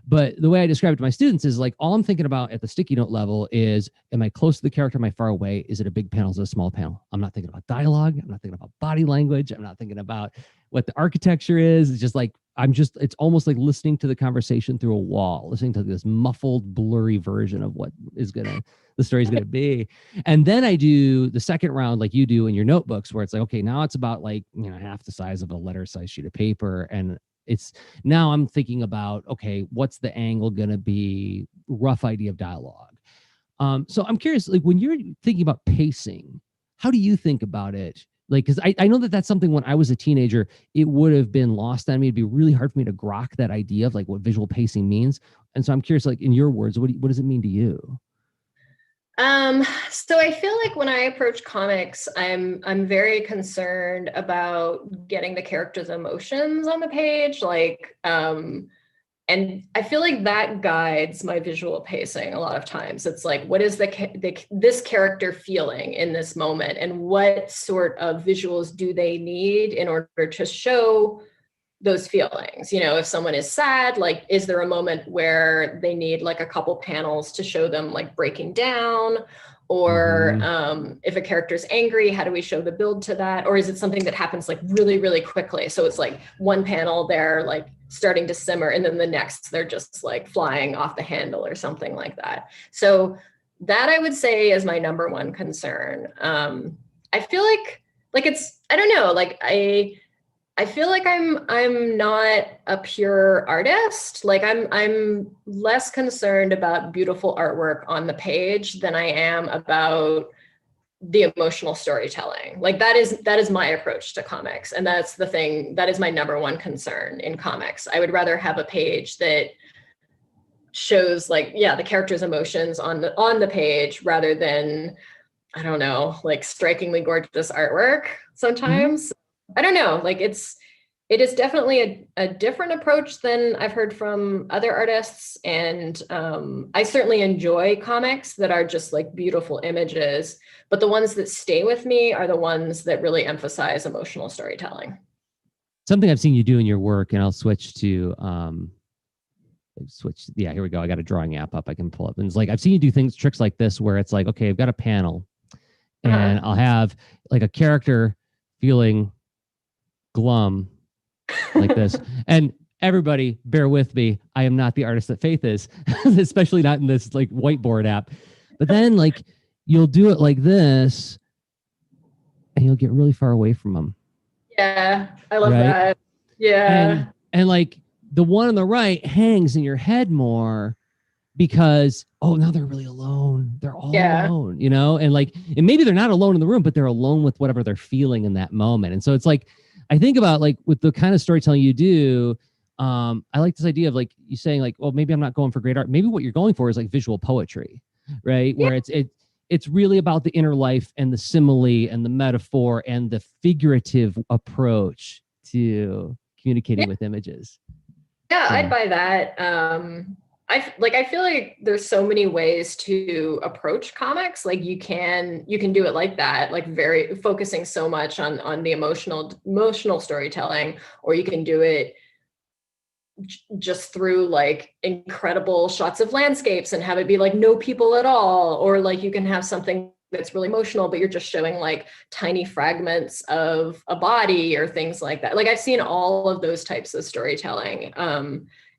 A: But the way I describe it to my students is like, all I'm thinking about at the sticky note level is, am I close to the character? Am I far away? Is it a big panel? Is it a small panel? I'm not thinking about dialogue. I'm not thinking about body language. I'm not thinking about what the architecture is. It's just like, it's almost like listening to the conversation through a wall, listening to this muffled, blurry version of what the story's gonna be. And then I do the second round like you do in your notebooks, where it's like, okay, now it's about like, half the size of a letter size sheet of paper. And now I'm thinking about, okay, what's the angle going to be, rough idea of dialogue. So I'm curious, like when you're thinking about pacing, how do you think about it? Like, because I know that that's something when I was a teenager, it would have been lost on me. It'd be really hard for me to grok that idea of like what visual pacing means. And so I'm curious, like in your words, what does it mean to you?
B: So I feel like when I approach comics, I'm very concerned about getting the characters' emotions on the page. And I feel like that guides my visual pacing a lot of times. It's like, what is this character feeling in this moment? And what sort of visuals do they need in order to show those feelings? If someone is sad, like, is there a moment where they need like a couple panels to show them like breaking down? Or if a character is angry, how do we show the build to that? Or is it something that happens like really, really quickly? So it's like one panel, they're like starting to simmer, and then the next they're just like flying off the handle or something like that. So that I would say is my number one concern. I feel like like I don't know, like I feel like I'm not a pure artist. Like I'm less concerned about beautiful artwork on the page than I am about the emotional storytelling. Like that is my approach to comics. And that's the thing, that is my number one concern in comics. I would rather have a page that shows like, yeah, the character's emotions on the page rather than, I don't know, like strikingly gorgeous artwork sometimes. I don't know, like it is definitely a different approach than I've heard from other artists. And I certainly enjoy comics that are just like beautiful images, but the ones that stay with me are the ones that really emphasize emotional storytelling.
A: Something I've seen you do in your work, and I'll switch to, yeah, here we go. I got a drawing app up I can pull up. And it's like, I've seen you do tricks like this, where it's like, okay, I've got a panel and I'll have like a character feeling glum like this. And everybody bear with me. I am not the artist that Faith is, especially not in this like whiteboard app. But then like you'll do it like this and you'll get really far away from them.
B: Yeah, I love that. Yeah.
A: And like the one on the right hangs in your head more because, oh, now they're really alone. They're all alone, you know? And like, and maybe they're not alone in the room, but they're alone with whatever they're feeling in that moment. And so it's like, I think about like with the kind of storytelling you do, I like this idea of like you saying like, well, maybe I'm not going for great art. Maybe what you're going for is like visual poetry, right? Where it's really about the inner life and the simile and the metaphor and the figurative approach to communicating with images.
B: Yeah, I'd buy that. I feel like there's so many ways to approach comics. Like you can do it like that, like very focusing so much on the emotional storytelling, or you can do it just through like incredible shots of landscapes and have it be like no people at all, or like you can have something that's really emotional, but you're just showing like tiny fragments of a body or things like that. Like I've seen all of those types of storytelling.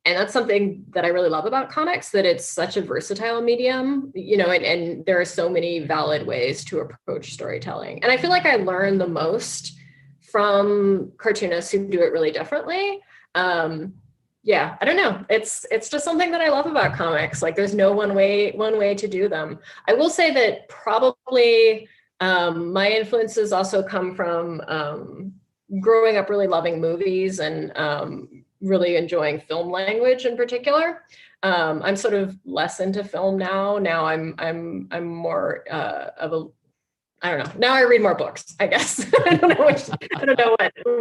B: And that's something that I really love about comics, that it's such a versatile medium, you know, and there are so many valid ways to approach storytelling. And I feel like I learn the most from cartoonists who do it really differently. Yeah, I don't know. It's just something that I love about comics. Like there's no one way to do them. I will say that probably my influences also come from growing up really loving movies and really enjoying film language in particular. I'm sort of less into film now. Now I'm more of a, I don't know. Now I read more books, I guess. I don't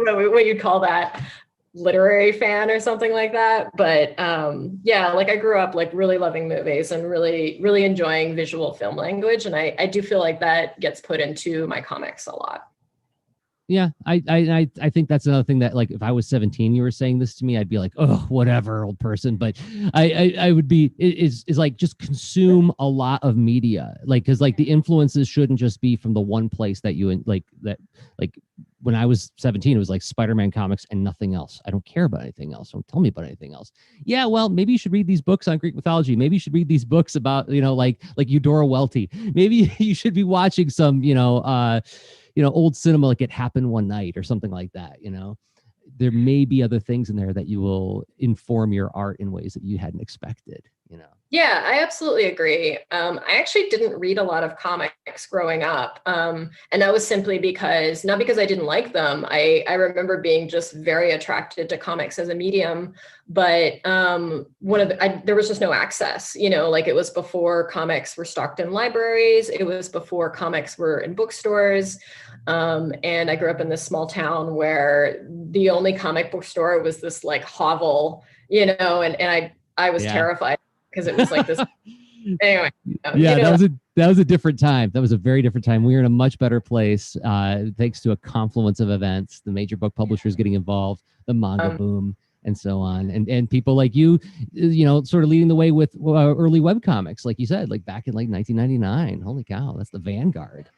B: know what you'd call that, literary fan or something like that. But yeah, like I grew up like really loving movies and really, really enjoying visual film language. And I do feel like that gets put into my comics a lot.
A: Yeah, I think that's another thing that like if I was 17, you were saying this to me, I'd be like, oh, whatever, old person. But I would be is like just consume a lot of media, like because like the influences shouldn't just be from the one place that you like when I was 17, it was like Spider-Man comics and nothing else. I don't care about anything else. Don't tell me about anything else. Yeah, well, maybe you should read these books on Greek mythology. Maybe you should read these books about, you know, like Eudora Welty. Maybe you should be watching some, old cinema, like It Happened One Night or something like that. You know, there may be other things in there that you will inform your art in ways that you hadn't expected, you know?
B: Yeah, I absolutely agree. I actually didn't read a lot of comics growing up. And that was simply because, not because I didn't like them. I remember being just very attracted to comics as a medium, but there was just no access, you know, like it was before comics were stocked in libraries. It was before comics were in bookstores. And I grew up in this small town where the only comic book store was this like hovel, you know, and I was terrified because it was like this. Anyway.
A: That was a different time. That was a very different time. We were in a much better place thanks to a confluence of events, the major book publishers getting involved, the manga boom, and so on. And people like you know, sort of leading the way with early webcomics, like you said, like back in like 1999. Holy cow, that's the vanguard.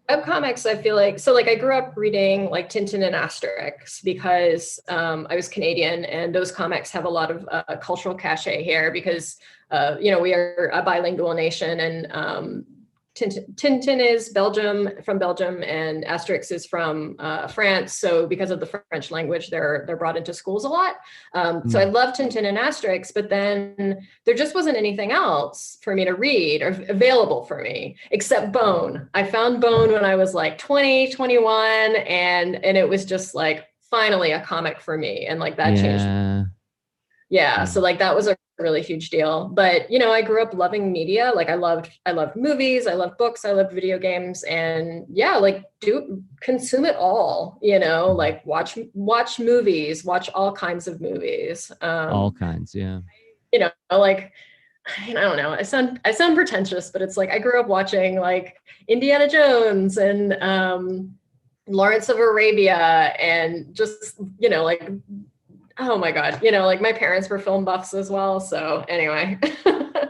B: Webcomics, I feel like, so like I grew up reading like Tintin and Asterix because I was Canadian, and those comics have a lot of cultural cachet here because, we are a bilingual nation, and Tintin is from Belgium, and Asterix is from France. So because of the French language, they're brought into schools a lot. So I love Tintin and Asterix, but then there just wasn't anything else for me to read or available for me except Bone. I found Bone when I was like 20, 21, and it was just like finally a comic for me, and like that changed. Yeah, so like that was a really huge deal. But I grew up loving media. Like I loved movies, I loved books, I loved video games, and yeah, like consume it all. Like watch movies, watch all kinds of movies.
A: All kinds, yeah.
B: Like I don't know. I sound pretentious, but it's like I grew up watching like Indiana Jones and Lawrence of Arabia, and just like. Oh my God. Like my parents were film buffs as well. So anyway.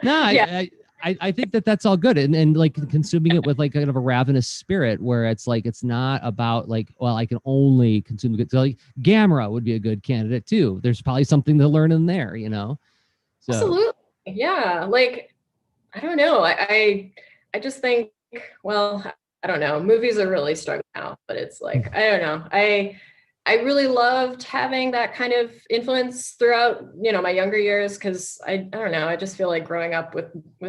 A: No, yeah. I think that's all good. And like consuming it with like kind of a ravenous spirit where it's like, it's not about like, well, I can only consume good. So like Gamera would be a good candidate too. There's probably something to learn in there, So.
B: Absolutely. Yeah. Like, I don't know. I just think, well, I don't know. Movies are really struggling now, but it's like, I don't know. I really loved having that kind of influence throughout, my younger years, because I don't know, I just feel like growing up with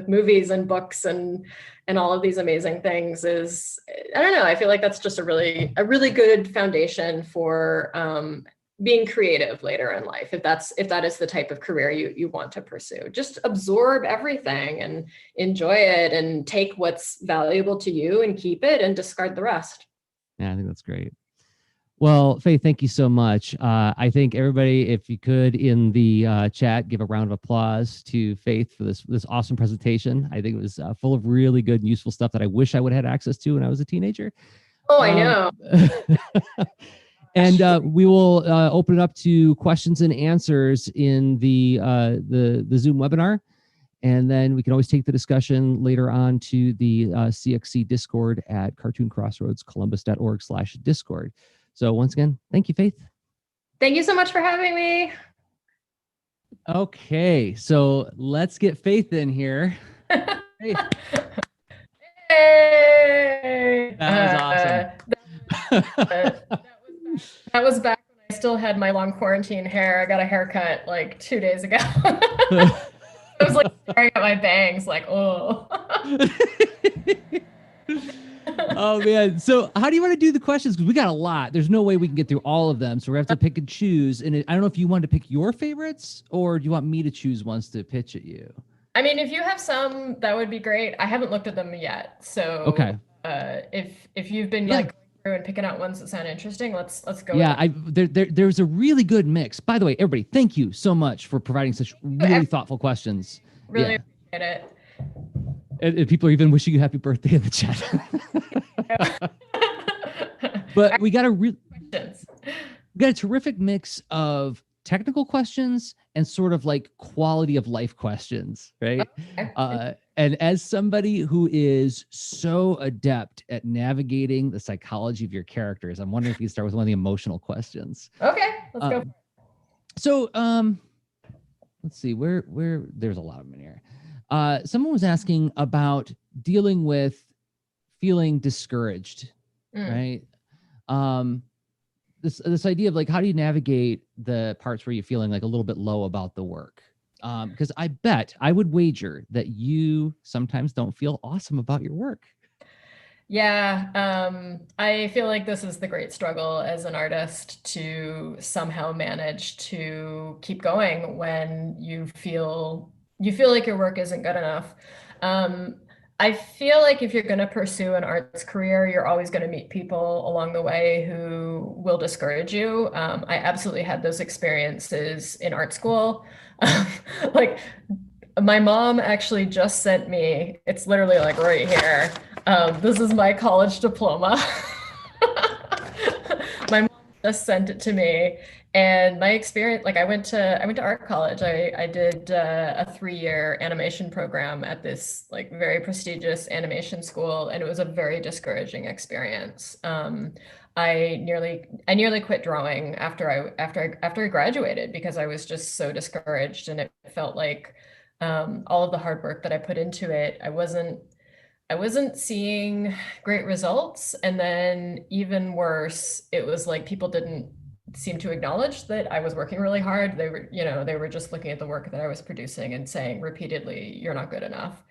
B: movies and books and all of these amazing things is, I don't know, I feel like that's just a really good foundation for being creative later in life, if that is the type of career you want to pursue. Just absorb everything and enjoy it and take what's valuable to you and keep it and discard the rest.
A: Yeah, I think that's great. Well, Faith, thank you so much. I think everybody, if you could in the chat, give a round of applause to Faith for this awesome presentation. I think it was full of really good and useful stuff that I wish I would have had access to when I was a teenager.
B: Oh, I know.
A: And we will open it up to questions and answers in the Zoom webinar. And then we can always take the discussion later on to the CXC Discord at cartooncrossroadscolumbus.org/Discord. So once again, thank you, Faith.
B: Thank you so much for having me.
A: Okay, so let's get Faith in here. Hey.
B: Hey!
A: That was awesome.
B: That was back when I still had my long quarantine hair. I got a haircut like 2 days ago. I was like staring at my bangs like, oh.
A: Oh man. So how do you want to do the questions? Because we got a lot. There's no way we can get through all of them. So we have to pick and choose. And I don't know if you want to pick your favorites or do you want me to choose ones to pitch at you?
B: I mean, if you have some, that would be great. I haven't looked at them yet. So
A: okay.
B: If you've been like going through and picking out ones that sound interesting, let's go.
A: Yeah, there's a really good mix. By the way, everybody, thank you so much for providing such really thoughtful questions.
B: Really appreciate it.
A: And people are even wishing you happy birthday in the chat. But we got a terrific mix of technical questions and sort of like quality of life questions, right? Okay. And as somebody who is so adept at navigating the psychology of your characters, I'm wondering if you start with one of the emotional questions.
B: Okay, let's go.
A: So let's see where there's a lot of them in here. Someone was asking about dealing with feeling discouraged, right? This idea of like, how do you navigate the parts where you're feeling like a little bit low about the work? Because I would wager that you sometimes don't feel awesome about your work.
B: Yeah, I feel like this is the great struggle as an artist to somehow manage to keep going when you feel like your work isn't good enough. I feel like if you're going to pursue an arts career, you're always going to meet people along the way who will discourage you. I absolutely had those experiences in art school. Like my mom actually just sent me, it's literally like right here. This is my college diploma. My mom just sent it to me. And my experience, like I went to art college. I did a 3-year animation program at this like very prestigious animation school, and it was a very discouraging experience. I nearly quit drawing after I graduated because I was just so discouraged, and it felt like all of the hard work that I put into it, I wasn't I wasn't seeing great results. And then even worse, it was like people didn't seem to acknowledge that I was working really hard. They were, they were just looking at the work that I was producing and saying repeatedly, "You're not good enough."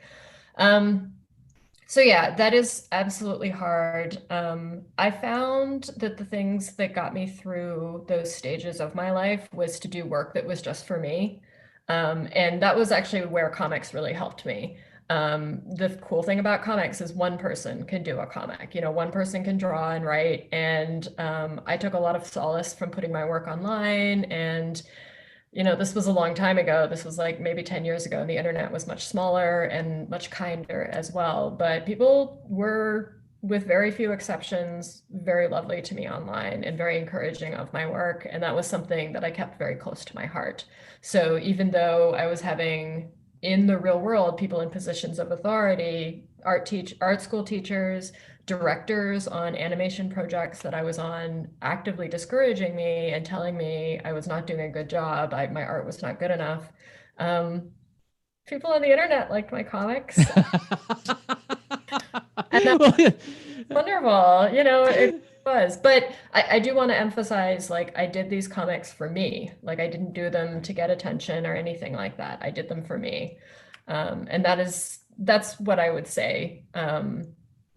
B: Um, so yeah, that is absolutely hard. I found that the things that got me through those stages of my life was to do work that was just for me. And that was actually where comics really helped me. The cool thing about comics is one person can do a comic. One person can draw and write. And I took a lot of solace from putting my work online. And this was a long time ago. This was like maybe 10 years ago, and the internet was much smaller and much kinder as well. But people were, with very few exceptions, very lovely to me online and very encouraging of my work. And that was something that I kept very close to my heart. So even though I was having, in the real world, people in positions of authority, art school teachers, directors on animation projects that I was on, actively discouraging me and telling me I was not doing a good job, my art was not good enough. People on the internet liked my comics. And that's wonderful, it was. But I do want to emphasize, like, I did these comics for me. Like, I didn't do them to get attention or anything like that. I did them for me. And that's what I would say.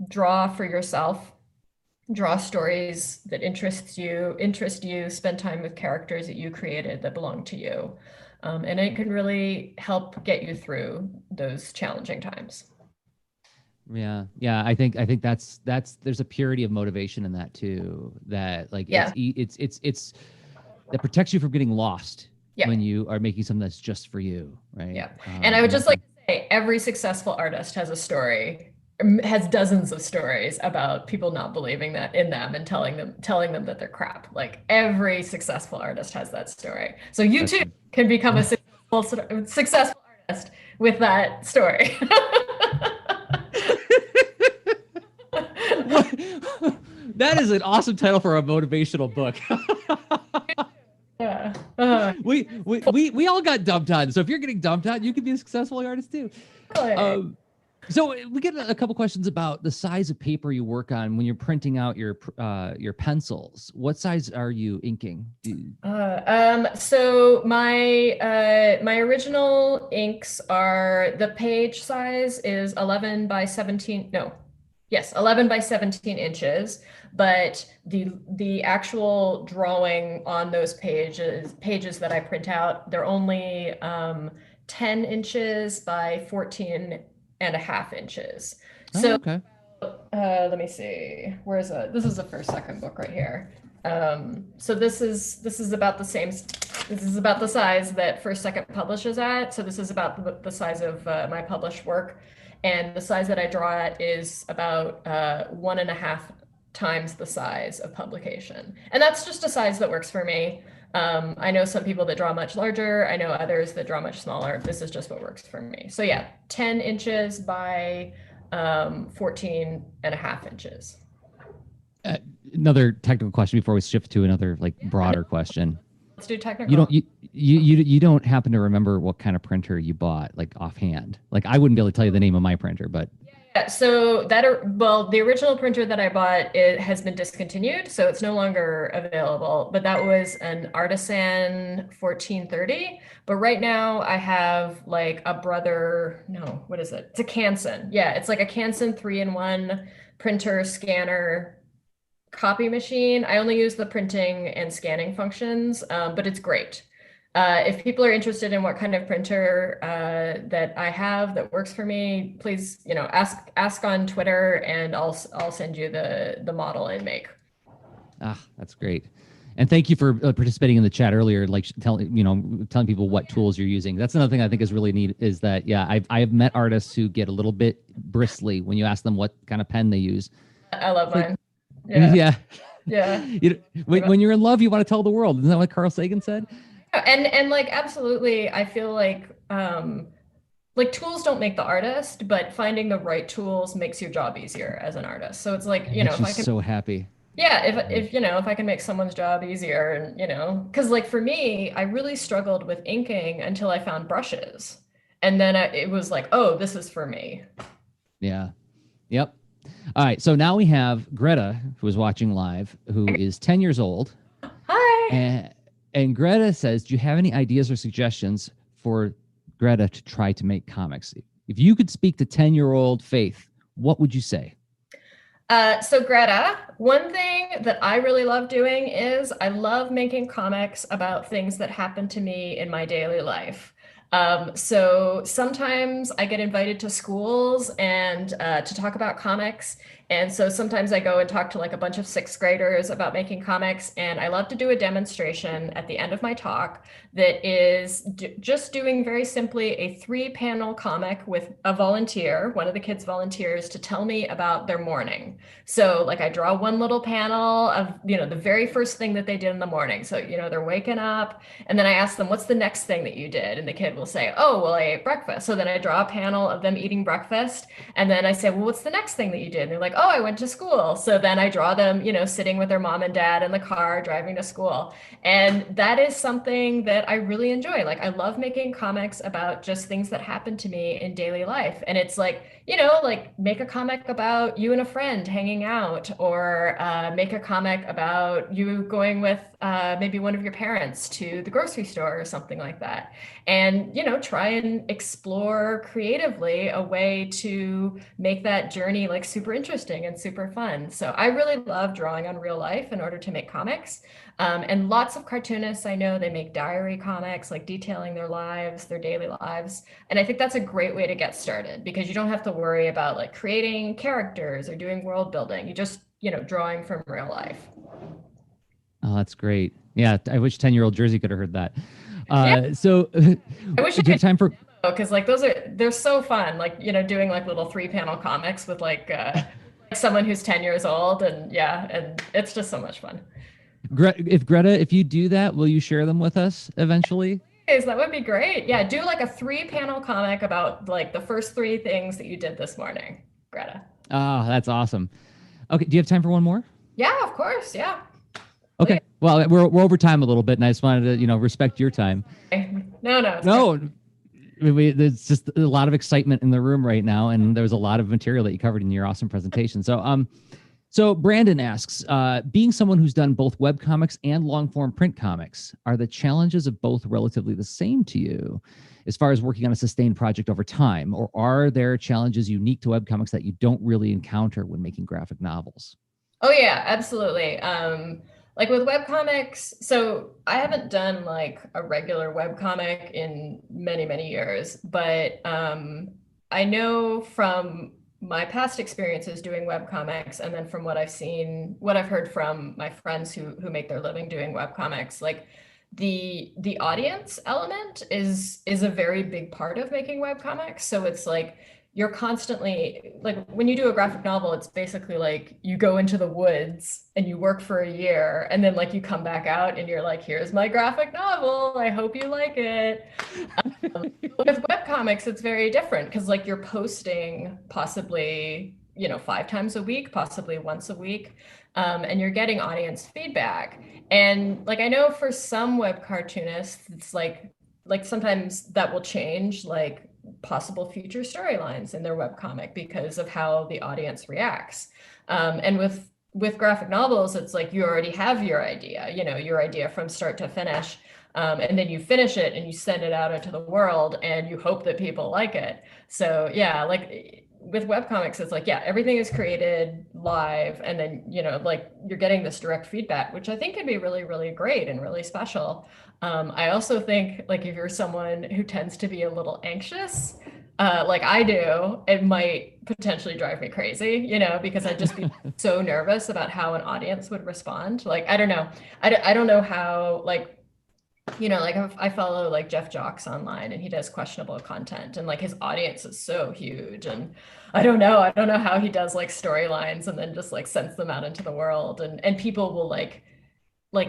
B: Draw for yourself, draw stories that interest you, spend time with characters that you created that belong to you. And it can really help get you through those challenging times.
A: Yeah. I think that's there's a purity of motivation in that too, that like it's that protects you from getting lost when you are making something that's just for you, right?
B: Yeah. And I would just like to say, every successful artist has a story, has dozens of stories about people not believing that in them and telling them that they're crap. Like, every successful artist has that story. So you too can become a successful artist with that story.
A: That is an awesome title for a motivational book.
B: Yeah.
A: We all got dumped on. So if you're getting dumped on, you can be a successful artist too. So we get a couple questions about the size of paper you work on when you're printing out your pencils. What size are you inking?
B: So my original inks are, the page size is 11 by 17. No, yes, 11 by 17 inches. But the actual drawing on those pages that I print out, they're only 10 inches by 14.5 inches. So,
A: okay.
B: Let me see. Where is it? This is the second book right here. So this is about the same. This is about the size that First Second publishes at. So this is about the size of my published work, and the size that I draw at is about 1.5 times the size of publication. And that's just a size that works for me. I know some people that draw much larger. I know others that draw much smaller. This is just what works for me. So yeah, 10 inches by 14.5 inches.
A: Another technical question before we shift to another like broader question.
B: Let's do technical.
A: You don't happen to remember what kind of printer you bought, like offhand? Like, I wouldn't be able to tell you the name of my printer, but
B: yeah. So the original printer that I bought, it has been discontinued, so it's no longer available. But that was an Artisan 1430. But right now I have like a what is it? It's a Canson. Yeah, it's like a Canson 3-in-1 printer, scanner, copy machine. I only use the printing and scanning functions, but it's great. If people are interested in what kind of printer that I have that works for me, please, ask on Twitter, and I'll send you the model and make.
A: That's great. And thank you for participating in the chat earlier, like telling people what tools you're using. That's another thing I think is really neat, is that, I have met artists who get a little bit bristly when you ask them what kind of pen they use.
B: I love mine.
A: Yeah.
B: When
A: you're in love, you want to tell the world. Isn't that what Carl Sagan said?
B: And like, absolutely, I feel like tools don't make the artist, but finding the right tools makes your job easier as an artist. So it's like, if I can,
A: so happy.
B: Yeah, if I can make someone's job easier, and because like for me, I really struggled with inking until I found brushes, and then it was like, oh, this is for me.
A: Yeah. Yep. All right. So now we have Greta, who is watching live, who is 10 years old.
B: Hi.
A: And Greta says, do you have any ideas or suggestions for Greta to try to make comics? If you could speak to 10-year-old Faith, what would you say?
B: So Greta, one thing that I really love doing is I love making comics about things that happen to me in my daily life. So sometimes I get invited to schools and to talk about comics. And so sometimes I go and talk to like a bunch of sixth graders about making comics. And I love to do a demonstration at the end of my talk that is just doing very simply a 3-panel comic with a volunteer. One of the kids volunteers to tell me about their morning. So like I draw one little panel of, the very first thing that they did in the morning. So, they're waking up and then I ask them, what's the next thing that you did? And the kid will say, oh, well, I ate breakfast. So then I draw a panel of them eating breakfast. And then I say, well, what's the next thing that you did? And they're like, oh, I went to school. So then I draw them, sitting with their mom and dad in the car driving to school. And that is something that I really enjoy. Like I love making comics about just things that happen to me in daily life. And it's like, like make a comic about you and a friend hanging out, or make a comic about you going with maybe one of your parents to the grocery store or something like that. And, try and explore creatively a way to make that journey like super interesting and super fun. So I really love drawing on real life in order to make comics. And lots of cartoonists I know, they make diary comics, like detailing their lives, their daily lives. And I think that's a great way to get started because you don't have to worry about like creating characters or doing world building. You just, drawing from real life.
A: Oh, that's great. Yeah, I wish 10-year-old Jersey could have heard that. So
B: I wish
A: do you have time for,
B: because like they're so fun, like doing like little 3-panel comics with like someone who's 10 years old, and it's just so much fun.
A: Greta, if you do that, will you share them with us eventually?
B: That would be great. Yeah, do like a 3-panel comic about like the first 3 things that you did this morning, Greta.
A: Oh, that's awesome. Okay, do you have time for one more?
B: Yeah, of course. Yeah.
A: Okay. Well, we're over time a little bit, and I just wanted to, respect your time.
B: No.
A: There's just a lot of excitement in the room right now, and there was a lot of material that you covered in your awesome presentation. So Brandon asks, being someone who's done both webcomics and long-form print comics, are the challenges of both relatively the same to you as far as working on a sustained project over time, or are there challenges unique to webcomics that you don't really encounter when making graphic novels?
B: Oh yeah, absolutely. Like with webcomics, so I haven't done like a regular webcomic in many, many years, but I know from my past experiences doing webcomics, and then from what I've seen, what I've heard from my friends who make their living doing webcomics, like the audience element is a very big part of making webcomics. So it's like you're constantly, like when you do a graphic novel, it's basically like you go into the woods and you work for a year, and then like you come back out and you're like, here's my graphic novel, I hope you like it. With webcomics, it's very different because like you're posting possibly 5 times a week, possibly once a week, and you're getting audience feedback. And like I know for some web cartoonists, it's like sometimes that will change, like possible future storylines in their webcomic because of how the audience reacts. And with graphic novels, it's like you already have your idea, your idea from start to finish. And then you finish it and you send it out into the world and you hope that people like it. So yeah, like with webcomics, it's like, yeah, everything is created live. And then, like you're getting this direct feedback, which I think can be really, really great and really special. I also think like if you're someone who tends to be a little anxious, like I do, it might potentially drive me crazy, because I'd just be so nervous about how an audience would respond. Like, I don't know. I don't know how, like, like I follow like Jeff Jocks online and he does questionable content and like his audience is so huge. And I don't know how he does like storylines and then just like sends them out into the world and people will like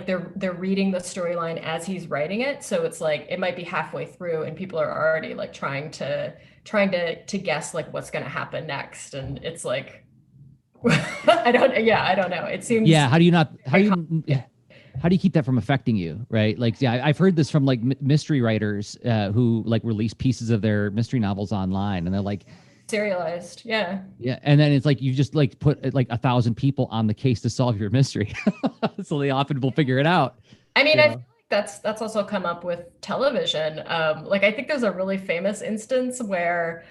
B: they're reading the storyline as he's writing it. So it's like, it might be halfway through and people are already like trying to guess like what's going to happen next. And it's like, I don't know. It seems.
A: Yeah. How do you keep that from affecting you? Right. Like, yeah, I've heard this from like mystery writers who like release pieces of their mystery novels online and they're like,
B: serialized. Yeah.
A: Yeah. And then it's like, you just like put like 1,000 people on the case to solve your mystery. So they often will figure it out.
B: I mean, I
A: Yeah.
B: feel like that's also come up with television. Like I think there's a really famous instance where,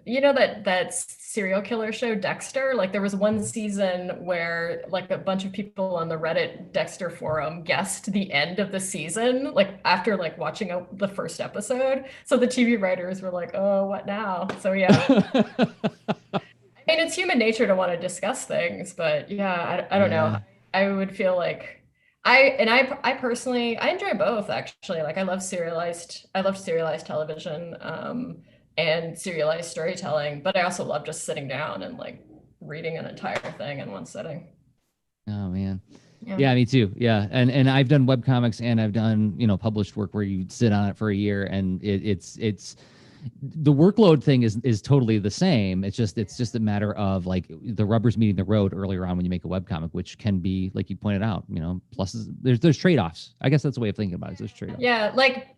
B: you know, that serial killer show Dexter. Like there was one season where like a bunch of people on the Reddit Dexter forum guessed the end of the season, like after like watching the first episode. So the TV writers were like, "Oh, what now?" So yeah. I mean, it's human nature to want to discuss things, but yeah, I don't know.
A: Yeah.
B: I would feel like I personally I enjoy both actually. Like I love serialized television and serialized storytelling, but I also love just sitting down and like reading an entire thing in one sitting.
A: Oh man.
B: Yeah.
A: Yeah, me too. Yeah. And I've done webcomics and I've done, published work where you sit on it for a year, and it's the workload thing is totally the same. It's just a matter of like the rubber's meeting the road earlier on when you make a webcomic, which can be, like you pointed out, pluses. There's trade-offs. I guess that's the way of thinking about it. There's trade-offs.
B: Yeah, like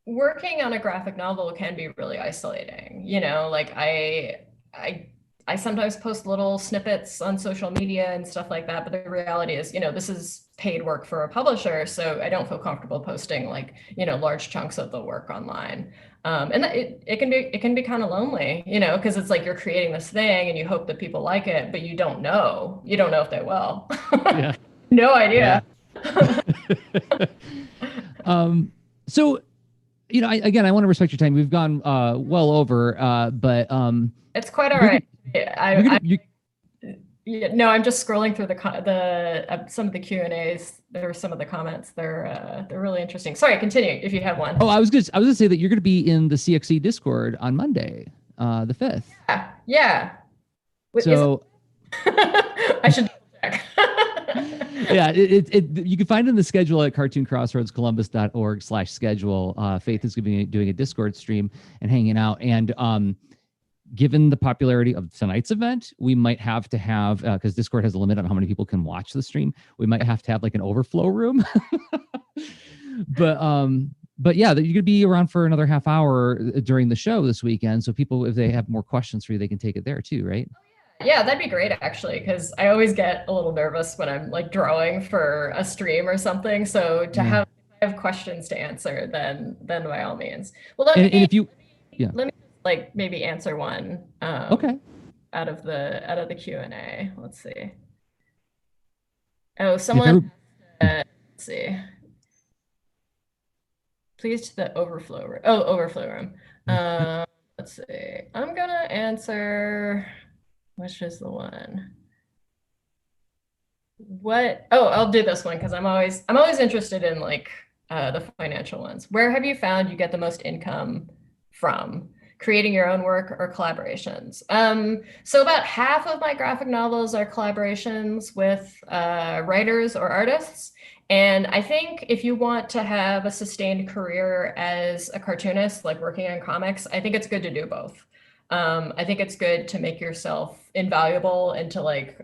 B: working on a graphic novel can be really isolating. Like I sometimes post little snippets on social media and stuff like that, but the reality is, this is paid work for a publisher, so I don't feel comfortable posting like, large chunks of the work online. And it can be kind of lonely, because it's like you're creating this thing and you hope that people like it, but you don't know if they will.
A: Yeah.
B: No idea.
A: Yeah. So, I want to respect your time. We've gone well over, but
B: it's quite all right. No, I'm just scrolling through some of the Q&As. There are some of the comments. They're really interesting. Sorry, continue if you have one.
A: Oh, I was gonna say that you're gonna be in the CXC Discord on Monday, the 5th.
B: Yeah.
A: So
B: I should check.
A: Yeah, you can find it in the schedule at cartooncrossroadscolumbus.org/schedule. Faith is going to be doing a Discord stream and hanging out. And given the popularity of tonight's event, we might have to have, because Discord has a limit on how many people can watch the stream, we might have to have like an overflow room. But yeah, you're gonna be around for another half hour during the show this weekend. So people, if they have more questions for you, they can take it there too, right?
B: Yeah, that'd be great actually, because I always get a little nervous when I'm like drawing for a stream or something. So to have questions to answer, then by all means. Well, let me like maybe answer one.
A: Okay.
B: Out of the Q&A. Let's see. Oh, someone. Let's see. Please to the overflow room. Oh, overflow room. Let's see. I'm gonna answer. Which is the one? What? Oh, I'll do this one because I'm always interested in like the financial ones. Where have you found you get the most income from? Creating your own work or collaborations? So about half of my graphic novels are collaborations with writers or artists. And I think if you want to have a sustained career as a cartoonist, like working on comics, I think it's good to do both. I think it's good to make yourself invaluable and to like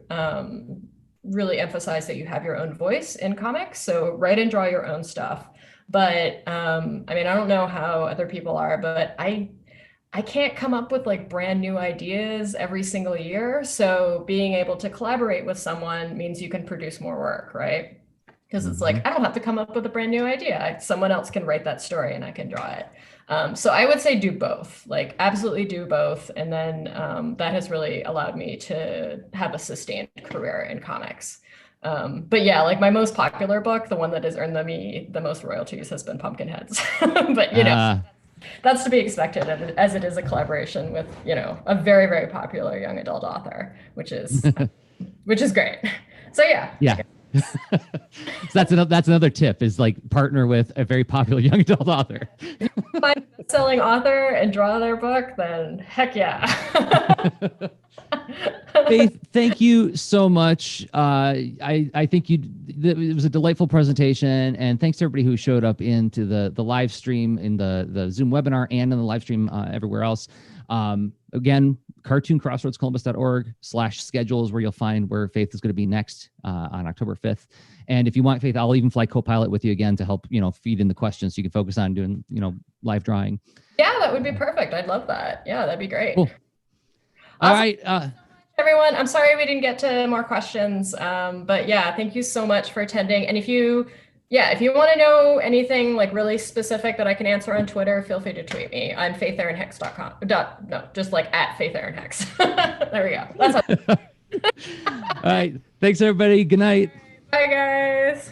B: really emphasize that you have your own voice in comics. So write and draw your own stuff. But I mean, I don't know how other people are, but I can't come up with like brand new ideas every single year. So being able to collaborate with someone means you can produce more work, right? Because it's like, I don't have to come up with a brand new idea. Someone else can write that story and I can draw it. So I would say do both, like absolutely do both. And then that has really allowed me to have a sustained career in comics. But yeah, like my most popular book, the one that has earned me the most royalties, has been Pumpkinheads. But that's to be expected, as it is a collaboration with, a very, very popular young adult author, which is great. So yeah.
A: So that's another tip, is like partner with a very popular young adult author.
B: Find a selling author and draw their book, then heck yeah.
A: Faith, thank you so much. I think it was a delightful presentation, and thanks to everybody who showed up into the live stream, in the Zoom webinar, and in the live stream everywhere else. Again, cartooncrossroadscolumbus.org/schedule is where you'll find where Faith is going to be next on October 5th. And if you want, Faith, I'll even fly co-pilot with you again to help, feed in the questions so you can focus on doing, live drawing.
B: Yeah, that would be perfect. I'd love that. Yeah, that'd be great.
A: Cool. All
B: Awesome.
A: right.
B: Everyone, I'm sorry we didn't get to more questions, but yeah, thank you so much for attending. And if you want to know anything like really specific that I can answer on Twitter, feel free to tweet me. I'm faitherinhicks.com. No, just like at Faith Erin Hicks. There we go. That's
A: All right. Thanks, everybody. Good night.
B: Bye, guys.